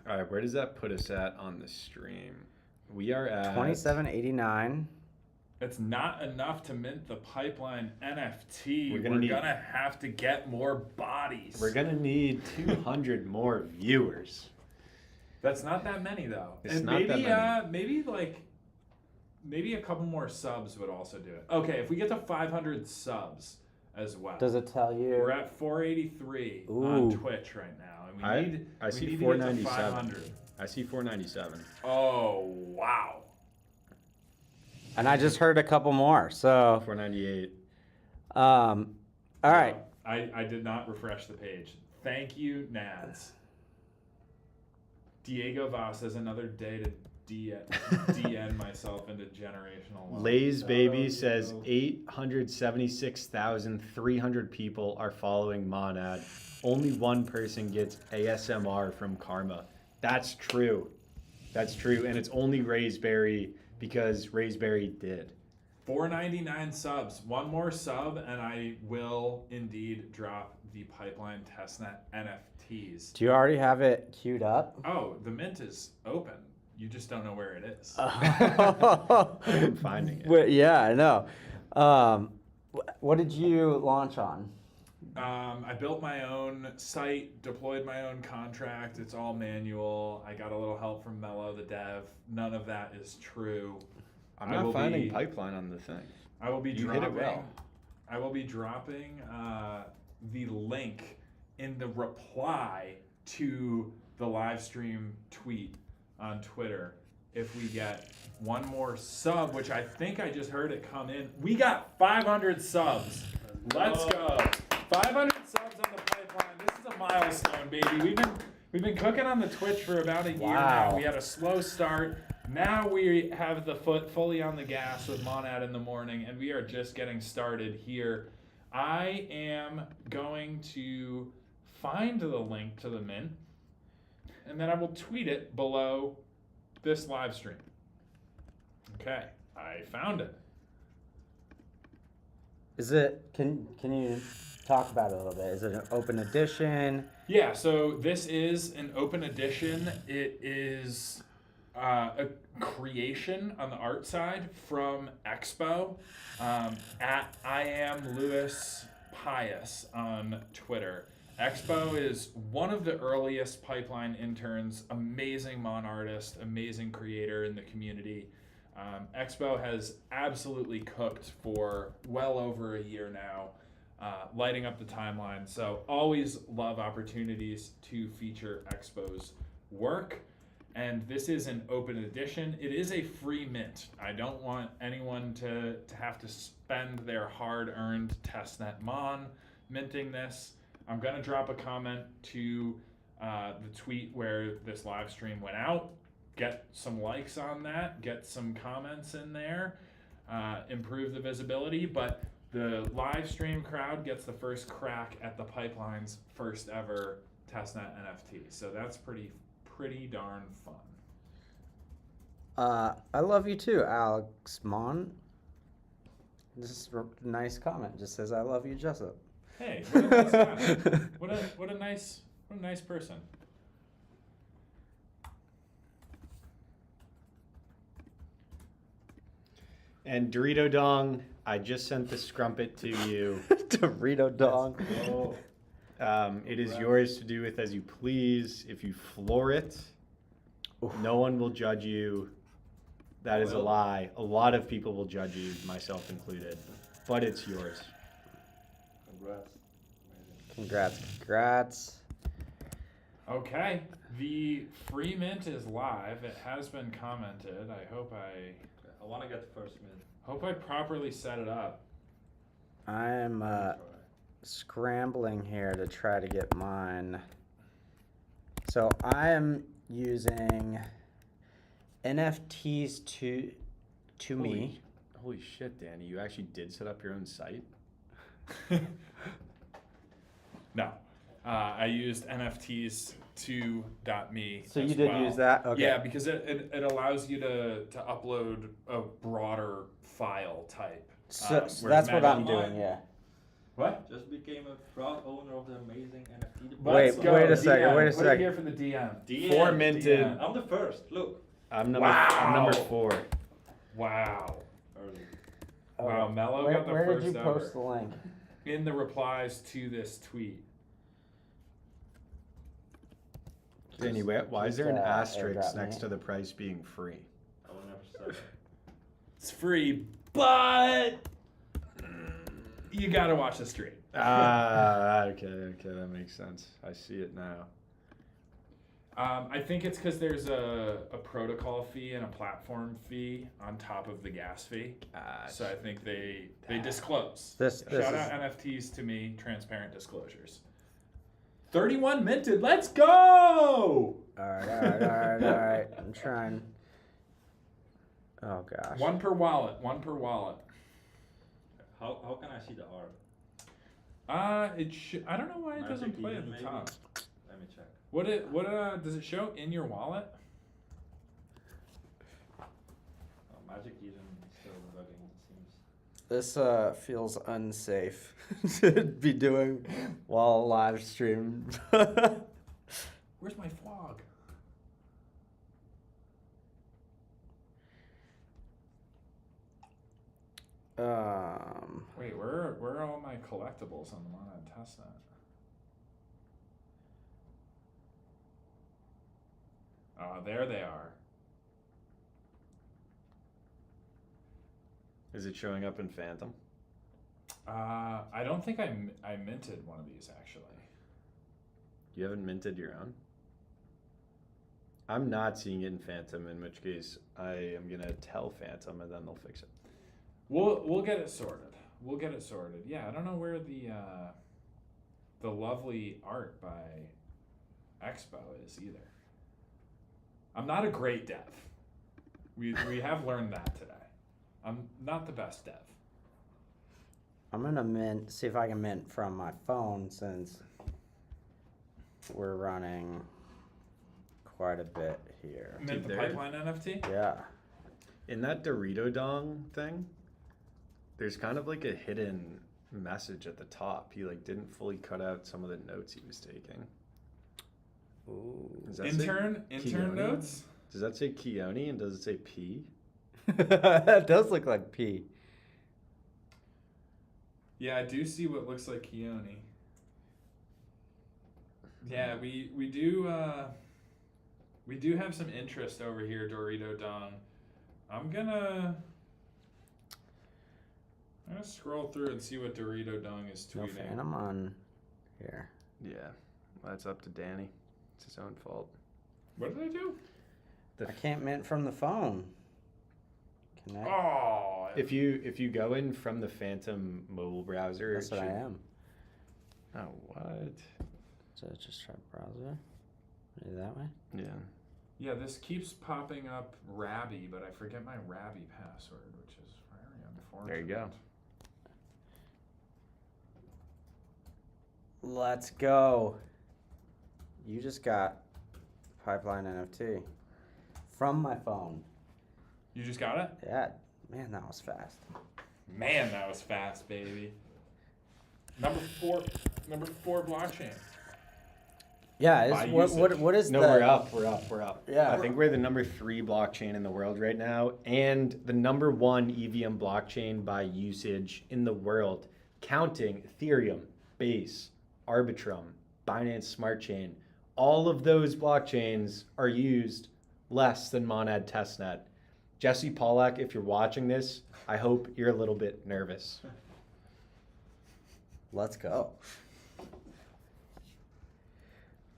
all right, where does that put us at on the stream? We are at 27.89. It's not enough to mint the pipeline NFT. We're We're gonna gonna have to get more bodies. We're gonna need 200 more viewers. That's not that many though. It's and not maybe that maybe a couple more subs would also do it. Okay, if we get to 500 subs as well. Does it tell you? We're at 483 on Ooh. Twitch right now, and I we see need to get to 497. 500. I see 497. Oh wow! And I just heard a couple more. So, 498. all right. I did not refresh the page. Thank you, Nads. Diego Vaz says another day to DN myself into generational wealth. Lay's Baby says 876,300 people are following Monad. Only one person gets ASMR from Karma. That's true. That's true. And it's only Raysberry because Raysberry did. 499 subs. One more sub, and I will indeed drop the Pipeline Testnet NFTs. Do you already have it queued up? Oh, the mint is open. You just don't know where it is. I'm finding it. Wait, yeah, I know. What did you launch on? I built my own site, deployed my own contract. It's all manual. I got a little help from Mello, the dev. None of that is true. I'm I not will finding be- pipeline on the thing. I will be You dropping. hit it well. I will be dropping the link in the reply to the live stream tweet on Twitter if we get one more sub, which I think I just heard it come in. We got 500 subs. Let's go. 500 subs on the pipeline. This is a milestone, baby. We've been cooking on the Twitch for about a year now. Wow. We had a slow start. Now we have the foot fully on the gas with Monad in the morning, and we are just getting started here. I am going to find the link to the mint, and then I will tweet it below this live stream. Okay, I found it. Is it? Can you talk about it a little bit? Is it an open edition? Yeah, so this is an open edition. It is a creation on the art side from Expo at I am Louis Pius on Twitter. Expo is one of the earliest pipeline interns, amazing Mon artist, amazing creator in the community. Expo has absolutely cooked for well over a year now, lighting up the timeline. So always love opportunities to feature Expo's work. And this is an open edition. It is a free mint. I don't want anyone to have to spend their hard-earned testnet Mon minting this. I'm going to drop a comment to the tweet where this live stream went out. Get some likes on that. Get some comments in there. Improve the visibility. But the live stream crowd gets the first crack at the pipeline's first ever testnet NFT. So that's pretty darn fun. I love you too, Alex Mon. This is a nice comment. Just says I love you, Jessup. Hey, what a nice guy. what a nice person. And Dorito Dong, I just sent the scrumpet to you. Dorito dong. It is yours to do with as you please. If you floor it, no one will judge you. That is a lie. A lot of people will judge you, myself included. But it's yours. Congrats. Congrats. Okay, the free mint is live. It has been commented. I I want to get the first mint. hope I properly set it up. I'm scrambling here to try to get mine. So I am using NFTs to me. Holy shit, Danny. You actually did set up your own site? No. I used NFTs2.me. So you as did well. use that? Okay. Yeah, because it allows you to upload a broader file type. So whereas that's what I'm Magic- doing. Yeah. What? Just became a proud owner of the amazing NFT department. Wait, Let's go, wait a second, DM. wait a Put it second. here for the DM. DM, Four minted. DM. I'm the first. Look. I'm Wow. number 4. Wow. Early. Wow, Mello got the Where first did you ever. post the link? In the replies to this tweet. Danny, why is there an Just, asterisk airdrop next me. to the price being free? I will never sell it. It's free, but you gotta watch the stream. Okay, that makes sense. I see it now. I think it's because there's a protocol fee and a platform fee on top of the gas fee. So I think they disclose. This Shout is out NFTs to me, transparent disclosures. 31 minted, let's go! all right. I'm trying. Oh gosh. One per wallet. How can I see the art? I don't know why it doesn't Magic play at Eden, the maybe? top. Let me check. What does it show in your wallet? Oh, Magic Eden is still bugging, it seems. This feels unsafe to be doing while live stream. Where's my vlog? Wait, where are all my collectibles on the Monad testnet? There they are. Is it showing up in Phantom? I don't think I minted one of these actually. You haven't minted your own? I'm not seeing it in Phantom, in which case I am gonna tell Phantom and then they'll fix it. We'll get it sorted. Yeah, I don't know where the lovely art by Expo is either. I'm not a great dev. We have learned that today. I'm not the best dev. I'm gonna see if I can mint from my phone since we're running quite a bit here. Mint the there- pipeline NFT? Yeah. In that Dorito Dong thing, there's kind of like a hidden message at the top. He like didn't fully cut out some of the notes he was taking. Ooh. Does that say Intern Keone? notes? Does that say Keone and does it say P? That does look like P. Yeah, I do see what looks like Keone. Yeah, we do have some interest over here, Dorito Dong. I'm gonna scroll through and see what Dorito Dong is No tweeting. Phantom on here. Yeah, that's up to Danny. It's his own fault. What did I do? I can't mint from the phone. Connect. Oh, If you go in from the Phantom mobile browser, That's it what I should- am. Oh, what? So just try browser. Maybe that way. Yeah. yeah, this keeps popping up Rabby, but I forget my Rabby password, which is very unfortunate. There you go. Let's go. You just got Pipeline NFT from my phone. You just got it? Yeah, man, that was fast. Man, that was fast, baby. Number four blockchain. Yeah, By what is No, the? we're up. Yeah. I think we're the number 3 blockchain in the world right now, and the number 1 EVM blockchain by usage in the world, counting Ethereum, Base, Arbitrum, Binance Smart Chain. All of those blockchains are used less than Monad Testnet. Jesse Pollack, if you're watching this, I hope you're a little bit nervous. Let's go.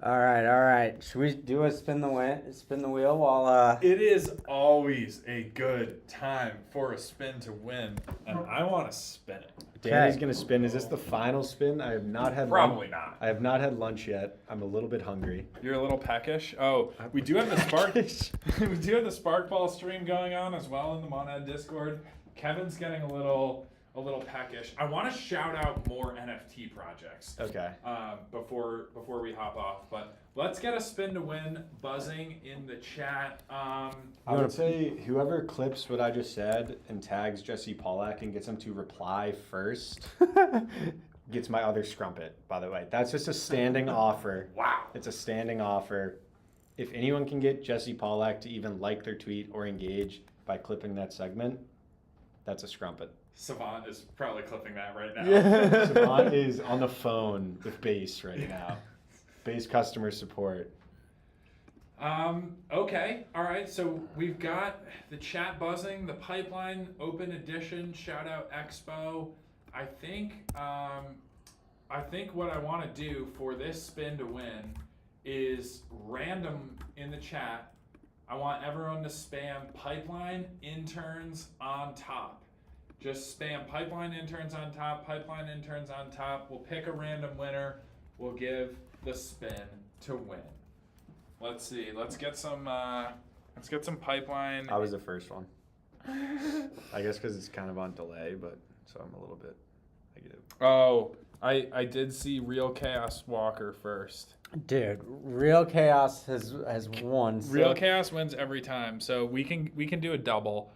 All right. Should we do a spin the wheel while It is always a good time for a spin to win, and I want to spin it. Danny's gonna spin. Is this the final spin? I have not had Probably not. I have not had lunch yet. I'm a little bit hungry. You're a little peckish. Oh, we do have the spark. We do have the Sparkball stream going on as well in the Monad Discord. Kevin's getting a little a little peckish. I want to shout out more NFT projects Okay. before we hop off, but let's get a spin to win buzzing in the chat. I would say whoever clips what I just said and tags Jesse Pollack and gets him to reply first gets my other scrumpet, by the way. That's just a standing offer. Wow. It's a standing offer. If anyone can get Jesse Pollack to even like their tweet or engage by clipping that segment, that's a scrumpet. Savant is probably clipping that right now. Yeah. Savant is on the phone with Base right now. Base customer support. Okay, all right. So we've got the chat buzzing, the pipeline open edition, shout out Expo. I think what I want to do for this spin to win is random in the chat. I want everyone to spam pipeline interns on top. Just spam pipeline interns on top, pipeline interns on top. We'll pick a random winner. We'll give the spin to win. Let's see. Let's get some pipeline. I was the first one. I guess because it's kind of on delay, but so I'm a little bit negative. Oh, I did see Real Chaos Walker first. Dude, Real Chaos has won. So. Real Chaos wins every time, so we can do a double.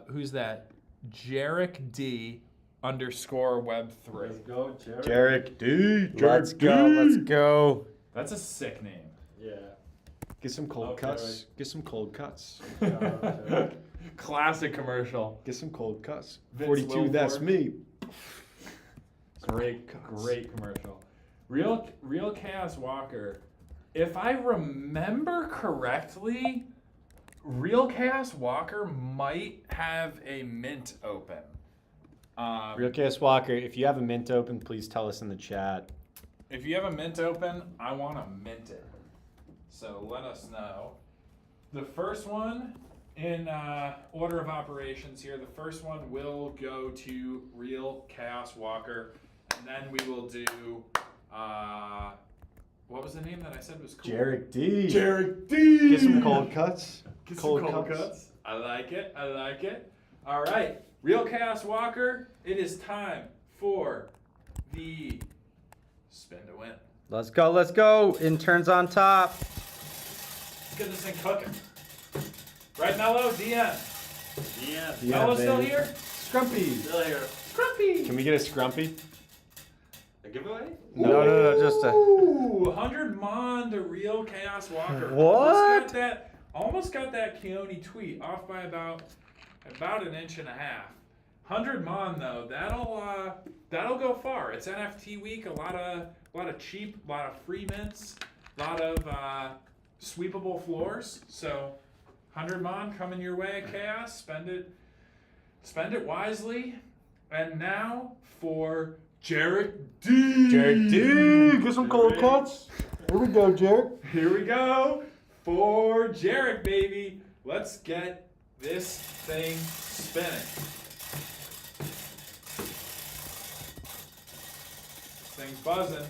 Who's that? Jarek D _ Web3. Let's go, Jared. Jarek D. Let's go. Let's go. That's a sick name. Yeah. Get some cold Okay, cuts. right. Get some cold cuts. Classic commercial. Get some cold cuts. Vince 42, that's Wilfork. me. Great commercial. Real Chaos Walker. If I remember correctly, Real Chaos Walker might have a mint open. Real Chaos Walker, if you have a mint open, please tell us in the chat. If you have a mint open, I want to mint it. So let us know. The first one in order of operations here, the first one will go to Real Chaos Walker, and then we will do, what was the name that I said was cool? Jarek D. Jarek D. Get some cold cuts. Get some cold cuts. I like it. All right. Real Chaos Walker, it is time for the spin to win. Let's go. Let's go. Interns on top. Let's get this thing cooking. Right, Mello? DM. Yeah. Yeah, Mello's still baby. here? Scrumpy. Still here. Scrumpy. Can we get a scrumpy? A giveaway? No, just a. Ooh, 100 mon to Real Chaos Walker. What? Almost got that Keone tweet off by about an inch and a half. 100 mon though, that'll go far. It's NFT week, a lot of cheap, a lot of free mints, a lot of sweepable floors. So 100 mon coming your way, Chaos. Spend it wisely. And now for Jarek D. Jarek D. Get some cold Jarek. cuts. Here we go, Jarek. Here we go for Jarek, baby. Let's get this thing spinning. Thing's buzzing.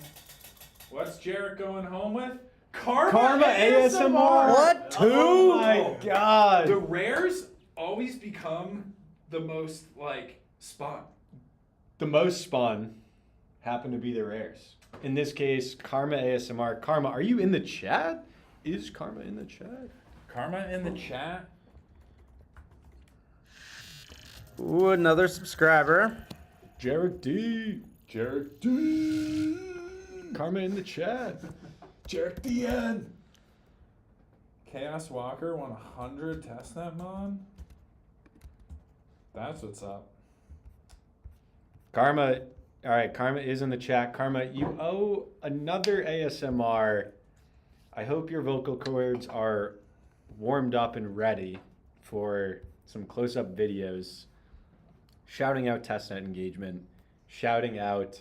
What's Jarek going home with? Karma ASMR. What? Two? Oh my god. The rares always become the most spun. The most spun happen to be the rares. In this case, Karma ASMR. Karma, are you in the chat? Is Karma in the chat? Karma in the chat. Ooh, another subscriber. Jarek D. Jarek D. Karma in the chat. Jarek DN. Chaos Walker 100 testnet mon. That's what's up. Karma, all right, Karma is in the chat. Karma, you owe another ASMR. I hope your vocal cords are warmed up and ready for some close-up videos, shouting out testnet engagement, shouting out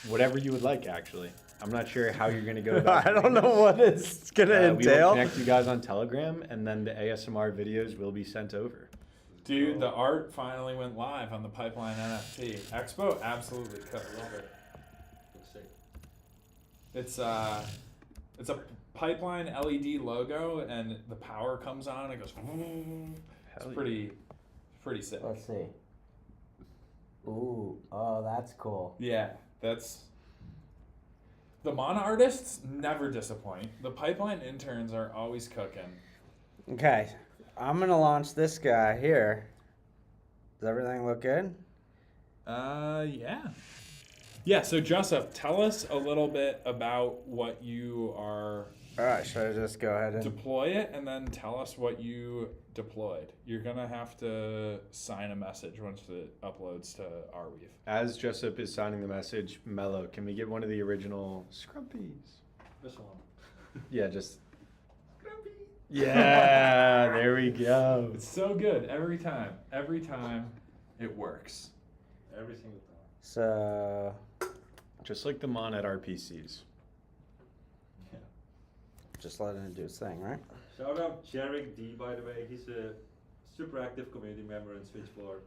whatever you would like, actually. I'm not sure how you're going to go about I don't doing know this. what it's gonna We will entail. connect you guys on Telegram, and then the ASMR videos will be sent over. Dude, the art finally went live on the Pipeline NFT. Expo absolutely cut. I love it. Let's see. It's a Pipeline LED logo, and the power comes on. And it goes. It's Hell yeah. pretty sick. Let's see. Ooh, oh, that's cool. Yeah, that's. The Mana artists never disappoint. The pipeline interns are always cooking. Okay, I'm gonna launch this guy here. Does everything look good? Yeah. Yeah, so Joseph, tell us a little bit about what you are. All right, should I just go ahead and? Deploy it and then tell us what you deployed. You're going to have to sign a message once it uploads to Arweave. As Jessup is signing the message, Mello, can we get one of the original scrumpies? This one. Yeah, just. Yeah, there we go. It's so good every time. Every time it works. Every single time. So, Just like the Mon at RPCs. Yeah. just letting it do its thing, right? Shout out Jarek D, by the way. He's a super active community member in Switchboard.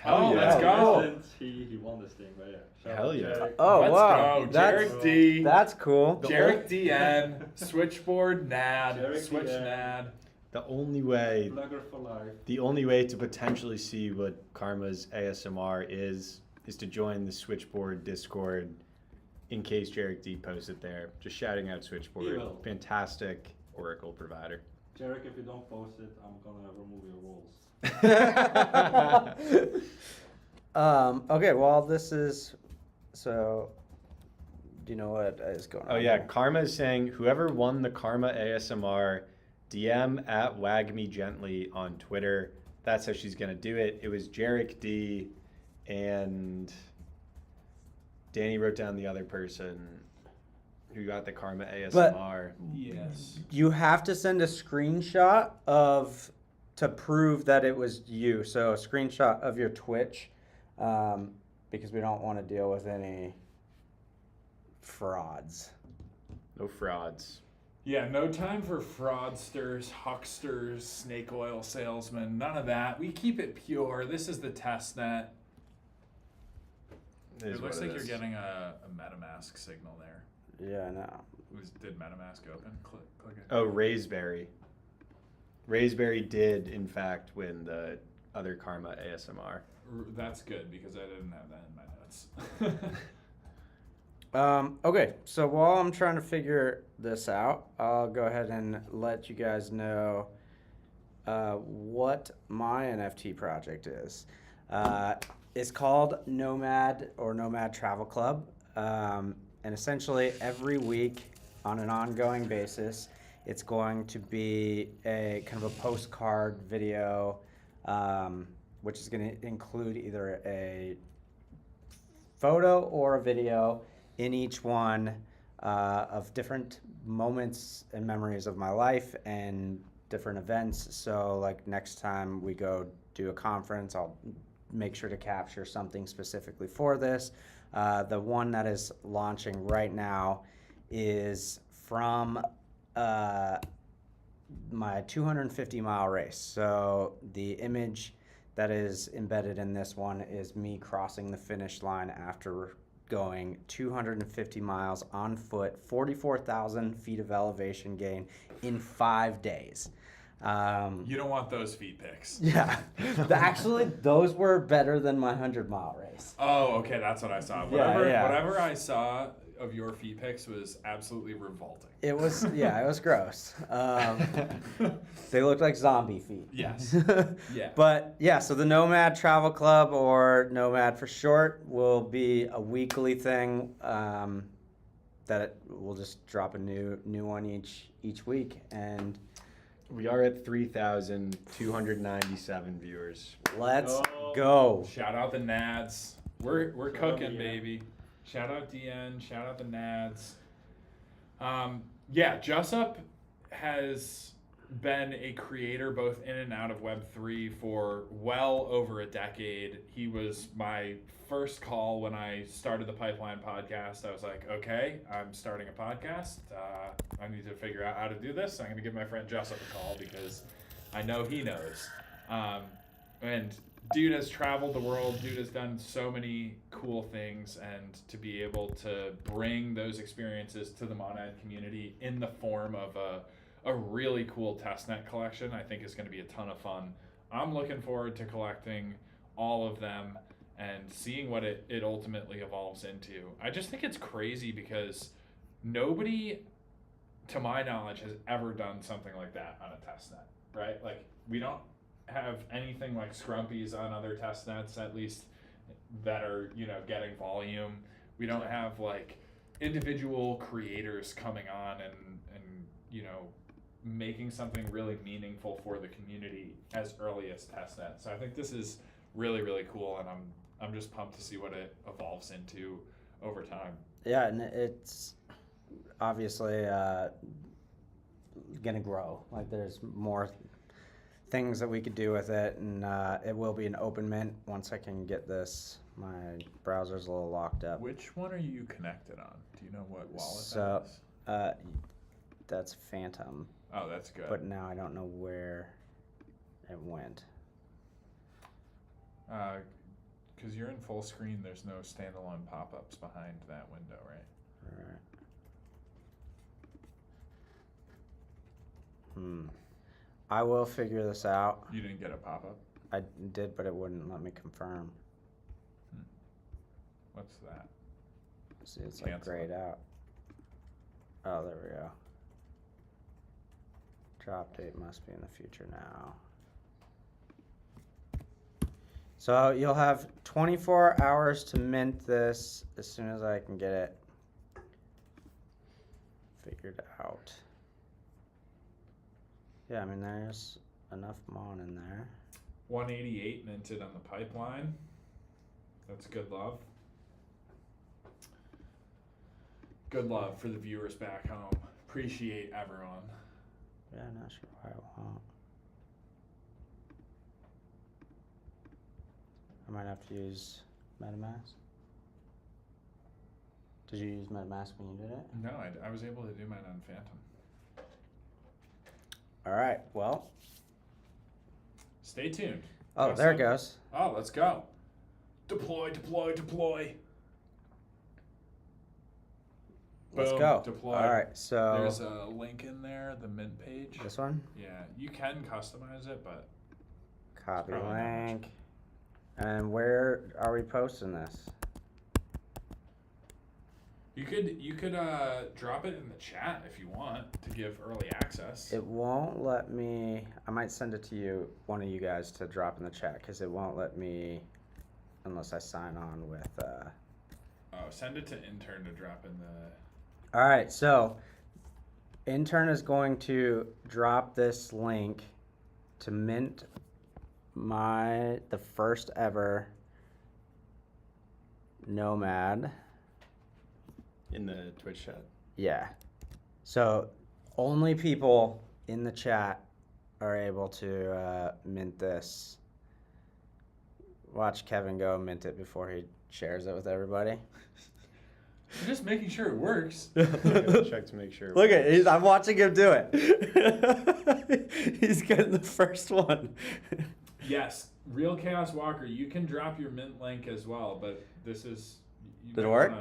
Oh, yeah. let's go. Listens, he won this thing, but yeah. Shout Hell out yeah. Jarek. Oh, Let's wow. go. That's- Jarek D. That's cool. Jarek DN. Switchboard NAD. Jarek Switch DN. NAD. The only way Plugger for life. to potentially see what Karma's ASMR is to join the Switchboard Discord in case Jarek D posts it there. Just shouting out Switchboard. He will. Fantastic Oracle provider. Jarek, if you don't post it, I'm gonna remove your roles. Okay, well, this is. So, do you know what is going on? Oh yeah, here? Karma is saying whoever won the Karma ASMR, DM at Wag Me Gently on Twitter. That's how she's gonna do it. It was Jarek D, and Danny wrote down the other person who got the Karma ASMR. Yes. You have to send a screenshot to prove that it was you. So a screenshot of your Twitch, because we don't want to deal with any frauds. No frauds. Yeah, no time for fraudsters, hucksters, snake oil salesmen, none of that. We keep it pure. This is the test net. Is It looks what like you're is. getting a MetaMask signal there. Yeah, I know. Did MetaMask open? Click it. Oh, Raysberry. Raysberry did, in fact, win the other Karma ASMR. That's good because I didn't have that in my notes. Okay, so while I'm trying to figure this out, I'll go ahead and let you guys know what my NFT project is. It's called Nomad or Nomad Travel Club. And essentially every week on an ongoing basis, it's going to be a kind of a postcard video, which is going to include either a photo or a video in each one of different moments and memories of my life and different events. So like next time we go do a conference, I'll make sure to capture something specifically for this. The one that is launching right now is from my 250-mile race. So the image that is embedded in this one is me crossing the finish line after going 250 miles on foot, 44,000 feet of elevation gain in 5 days. You don't want those feet pics. Yeah, actually, those were better than my 100-mile race. Oh, okay, that's what I saw. Yeah, Whatever I saw of your feet pics was absolutely revolting. It was, yeah, it was gross. They looked like zombie feet. Yes. Yeah. But yeah, so the Nomad Travel Club, or Nomad for short, will be a weekly thing that we'll just drop a new one each week, and We are at 3,297 viewers. let's Oh. go. Shout out the Nads. We're Shout out cooking, DN. baby. Shout out DN. Shout out the Nads. Yeah, Jessup has been a creator both in and out of Web3 for well over a decade. He was my first call when I started the Pipeline podcast. I was like, okay, I'm starting a podcast. I need to figure out how to do this. I'm going to give my friend Jessup a call because I know he knows. And dude has traveled the world. Dude has done so many cool things, and to be able to bring those experiences to the Monad community in the form of a really cool testnet collection, I think is going to be a ton of fun. I'm looking forward to collecting all of them and seeing what it ultimately evolves into. I just think it's crazy because nobody, to my knowledge, has ever done something like that on a test net, right? Like, we don't have anything like Scrumpies on other test nets, at least that are, getting volume. We don't have like individual creators coming on and making something really meaningful for the community as early as testnet. So I think this is really, really cool, and I'm just pumped to see what it evolves into over time. Yeah, and it's obviously gonna grow. Like, there's more things that we could do with it, and it will be an open mint once I can get this. My browser's a little locked up. Which one are you connected on? Do you know what wallet So, that is? That's Phantom, Oh, that's good. but now I don't know where it went. Because you're in full screen, there's no standalone pop-ups behind that window, right? Alright. I will figure this out. You didn't get a pop-up? I did, but it wouldn't let me confirm. What's that? See, it's like Cancel grayed it. out. Oh, there we go. Drop date must be in the future now. So you'll have 24 hours to mint this as soon as I can get it figured out. Yeah, I mean, there's enough mon in there. 188 minted on the pipeline. That's good love. Good love for the viewers back home. Appreciate everyone. Yeah, not sure why it won't. I might have to use MetaMask. Did you use MetaMask when you did it? No, I was able to do mine on Phantom. All right, well. Stay tuned. Oh, there it goes. Oh, let's go. Deploy, deploy, deploy. Let's Boom, go. Deploy. All right, so. There's a link in there, the mint page. This one? Yeah, you can customize it, but Copy probably not much. link. And where are we posting this? you could drop it in the chat if you want to give early access. It won't let me. I might send it to you, one of you guys, to drop in the chat, because it won't let me unless I sign on with. Send it to intern to drop in the. All right, so intern is going to drop this link to mint the first ever Nomad. In the Twitch chat. Yeah. So only people in the chat are able to mint this. Watch Kevin go mint it before he shares it with everybody. I'm just making sure it works. Check to make sure. Look at I'm watching him do it. He's getting the first one. Yes, Real Chaos Walker, you can drop your mint link as well, but this is. Did it work?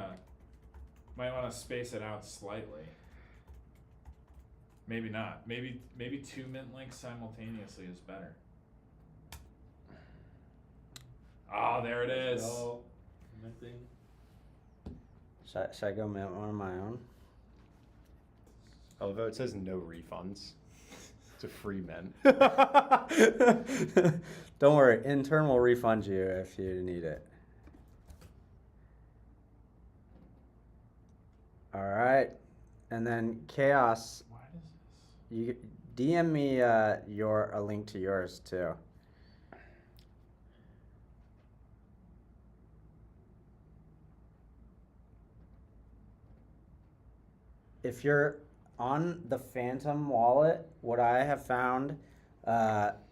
Might want to space it out slightly. Maybe not. Maybe 2 mint links simultaneously is better. Oh, there it is. So, minting. Should I go mint one of my own? Although it says no refunds. It's a free mint. Don't worry, intern will refund you if you need it. All right, and then Chaos, Why does this? you DM me a link to yours too. If you're on the Phantom wallet, what I have found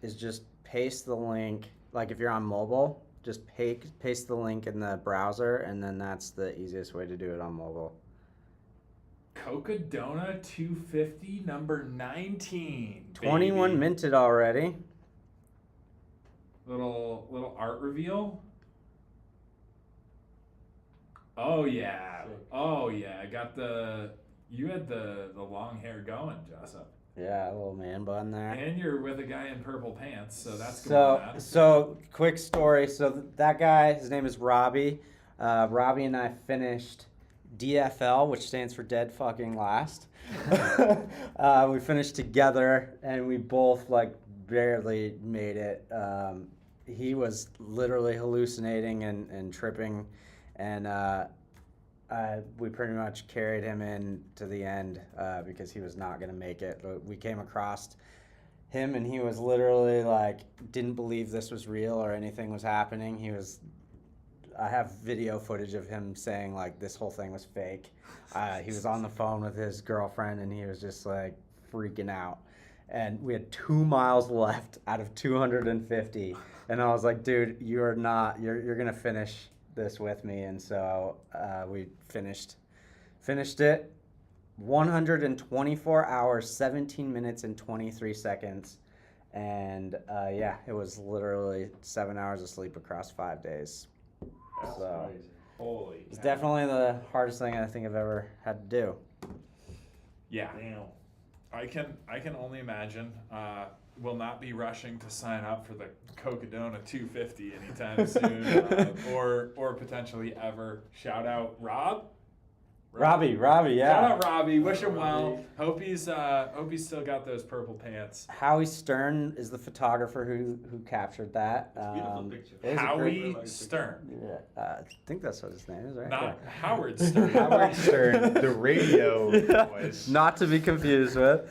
is just paste the link. Like if you're on mobile, just paste the link in the browser, and then that's the easiest way to do it on mobile. Cocodona 250 number 19. 21 baby. minted already. Little art reveal. Oh yeah. Sick. Oh yeah. I got you had the long hair going, Jessup. Yeah, a little man bun there. And you're with a guy in purple pants, so that's going on. So quick story. So that guy, his name is Robbie. Robbie and I finished DFL, which stands for Dead Fucking Last. We finished together, and we both like barely made it. He was literally hallucinating and tripping, and we pretty much carried him in to the end because he was not going to make it. But we came across him, and he was literally like, didn't believe this was real or anything was happening. I have video footage of him saying like this whole thing was fake. He was on the phone with his girlfriend, and he was just like freaking out. And we had 2 miles left out of 250, and I was like, dude, you're gonna finish this with me. And so we finished it. 124 hours, 17 minutes, and 23 seconds. And yeah, it was literally 7 hours of sleep across 5 days. That's So crazy. Holy it's cow. definitely the hardest thing I think I've ever had to do. Yeah. Damn. I can only imagine. Will not be rushing to sign up for the Cocodona 250 anytime soon, or potentially ever. Shout out Rob. Robbie, Shout yeah. out Robbie. Wish him well. Robbie. Hope he's still got those purple pants. Howie Stern is the photographer who captured that. Beautiful picture. it was a Howie great- Stern, Yeah, I think that's what his name is, right? not Yeah. Howard Stern. Howard Stern, the radio voice. Not to be confused with.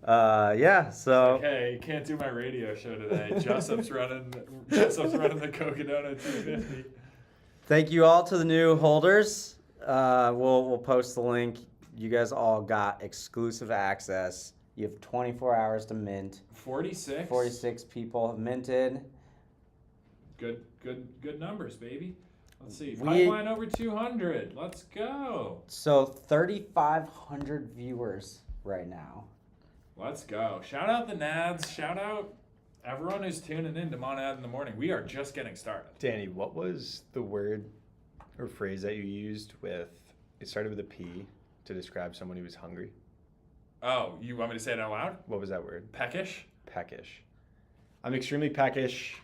Yeah, so Okay, you can't do my radio show today. Jessup's running the Cocodona 250. thank you all to the new holders. We'll post the link. You guys all got exclusive access. You have 24 hours to mint. 46. 46 people have minted. Good numbers, baby. Let's see. We- Pipeline over 200. Let's go. So 3,500 viewers right now. Let's go. Shout out the Nads. Shout out everyone who's tuning in to Monad in the Morning. We are just getting started. Danny, what was the word or phrase that you used with, it started with a P to describe someone who was hungry? Oh, you want me to say it out loud? What was that word? Peckish? Peckish. I'm extremely peckish.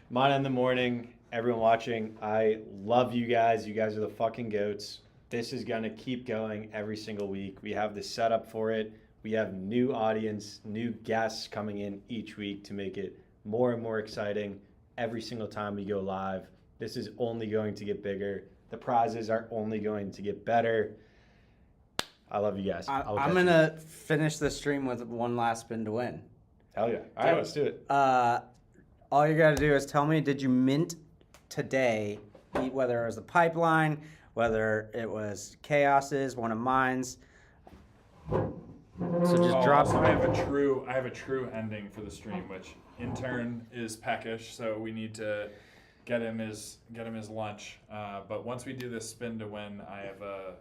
Mine in the morning, everyone watching, I love you guys. You guys are the fucking goats. This is going to keep going every single week. We have the setup for it. We have new audience, new guests coming in each week to make it more and more exciting every single time we go live. This is only going to get bigger. The prizes are only going to get better. I love you guys. I'll I'm catch going you. to finish the stream with one last spin to win. Hell yeah. All right, let's do it. All you got to do is tell me, did you mint today, whether it was the pipeline, whether it was Chaos's, one of mine's. So just drop. Also, I have a true ending for the stream, which in turn is peckish. So we need to get him his lunch. But once we do this spin to win, I have a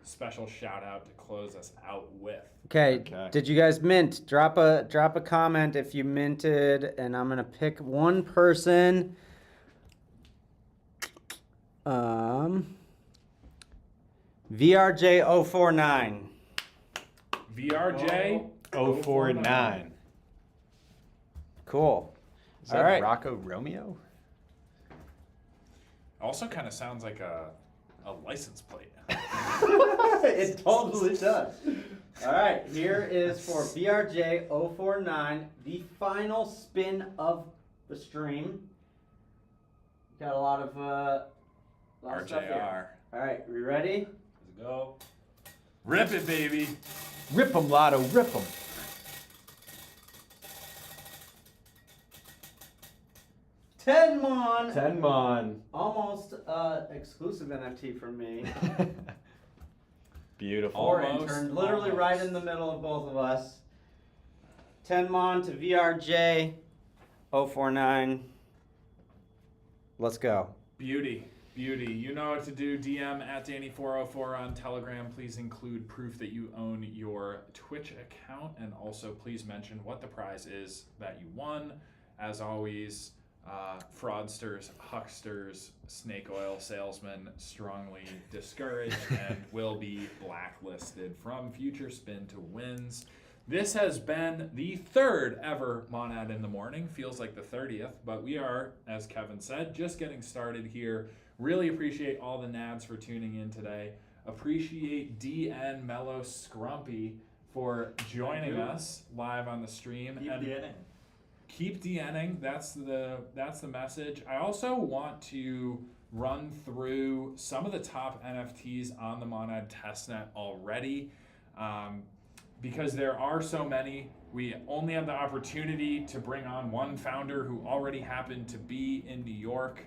special shout out to close us out with. Okay. Okay. Did you guys mint? Drop a comment if you minted, and I'm gonna pick one person. VRJ049. VRJ 049. Cool. Is that All right. Rocco Romeo? also kind of sounds like a license plate. It totally does. All right, here is for VRJ049, the final spin of the stream. Got a lot of stuff here. RJR. All right, we ready? Let's go. Rip it, baby. Rip 'em, Lotto, rip 'em. 10 mon. 10 mon. Almost exclusive NFT for me. Beautiful. Or Almost, intern, literally right almost. in the middle of both of us. 10 mon to VRJ049. Let's go. Beauty. You know what to do. DM at Danny404 on Telegram. Please include proof that you own your Twitch account, and also please mention what the prize is that you won. As always, fraudsters, hucksters, snake oil salesmen strongly discouraged and will be blacklisted from future spin to wins. This has been the third ever Monad in the Morning. Feels like the 30th, but we are, as Kevin said, just getting started here. Really appreciate all the nads for tuning in today. Appreciate DN Mellow Scrumpy for joining us live on the stream. Keep And DNing. keep DNing. That's the message. I also want to run through some of the top NFTs on the Monad testnet already. Because there are so many, we only have the opportunity to bring on one founder who already happened to be in New York.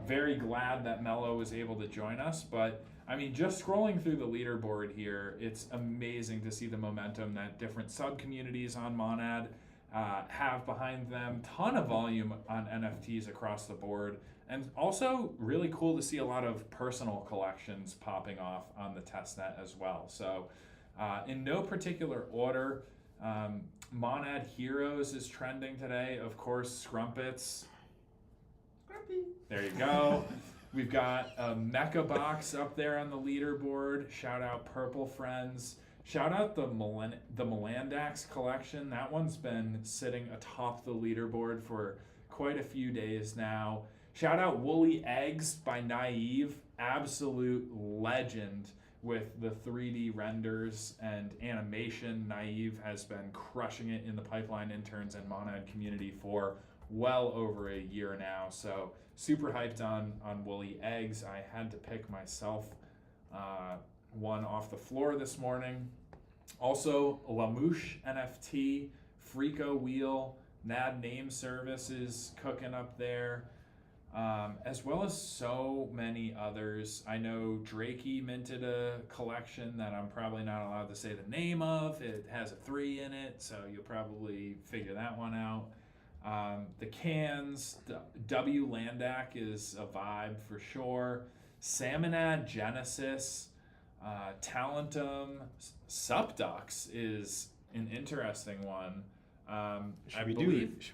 Very glad that Mello was able to join us, but I mean, just scrolling through the leaderboard here, it's amazing to see the momentum that different sub-communities on Monad have behind them. Ton of volume on NFTs across the board, and also really cool to see a lot of personal collections popping off on the testnet as well. So in no particular order, Monad Heroes is trending today. Of course, Scrumpets. Scrumpy. There you go. We've got a Mecha Box up there on the leaderboard. Shout out Purple Friends. Shout out the Melandax collection. That one's been sitting atop the leaderboard for quite a few days now. Shout out Woolly Eggs by Naive. Absolute legend with the 3D renders and animation. Naive has been crushing it in the pipeline interns and Monad community for well over a year now. So super hyped on Woolly Eggs. I had to pick myself one off the floor this morning. Also, Lamouche NFT, Freako Wheel, Nad Name Service is cooking up there, as well as so many others. I know Drakey minted a collection that I'm probably not allowed to say the name of. It has a 3 in it, so you'll probably figure that one out. The cans, W Landak is a vibe for sure. Salmonad Genesis, Talentum, Subducks is an interesting one. Should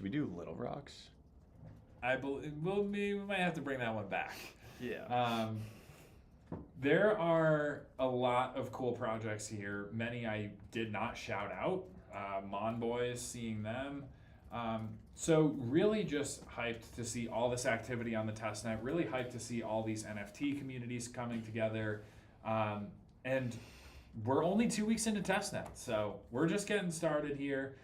we do Little Rocks? I believe we might have to bring that one back. Yeah. There are a lot of cool projects here. Many I did not shout out. Mon Boys, seeing them. So really just hyped to see all this activity on the testnet. Really hyped to see all these NFT communities coming together. And we're only 2 weeks into testnet, so we're just getting started here.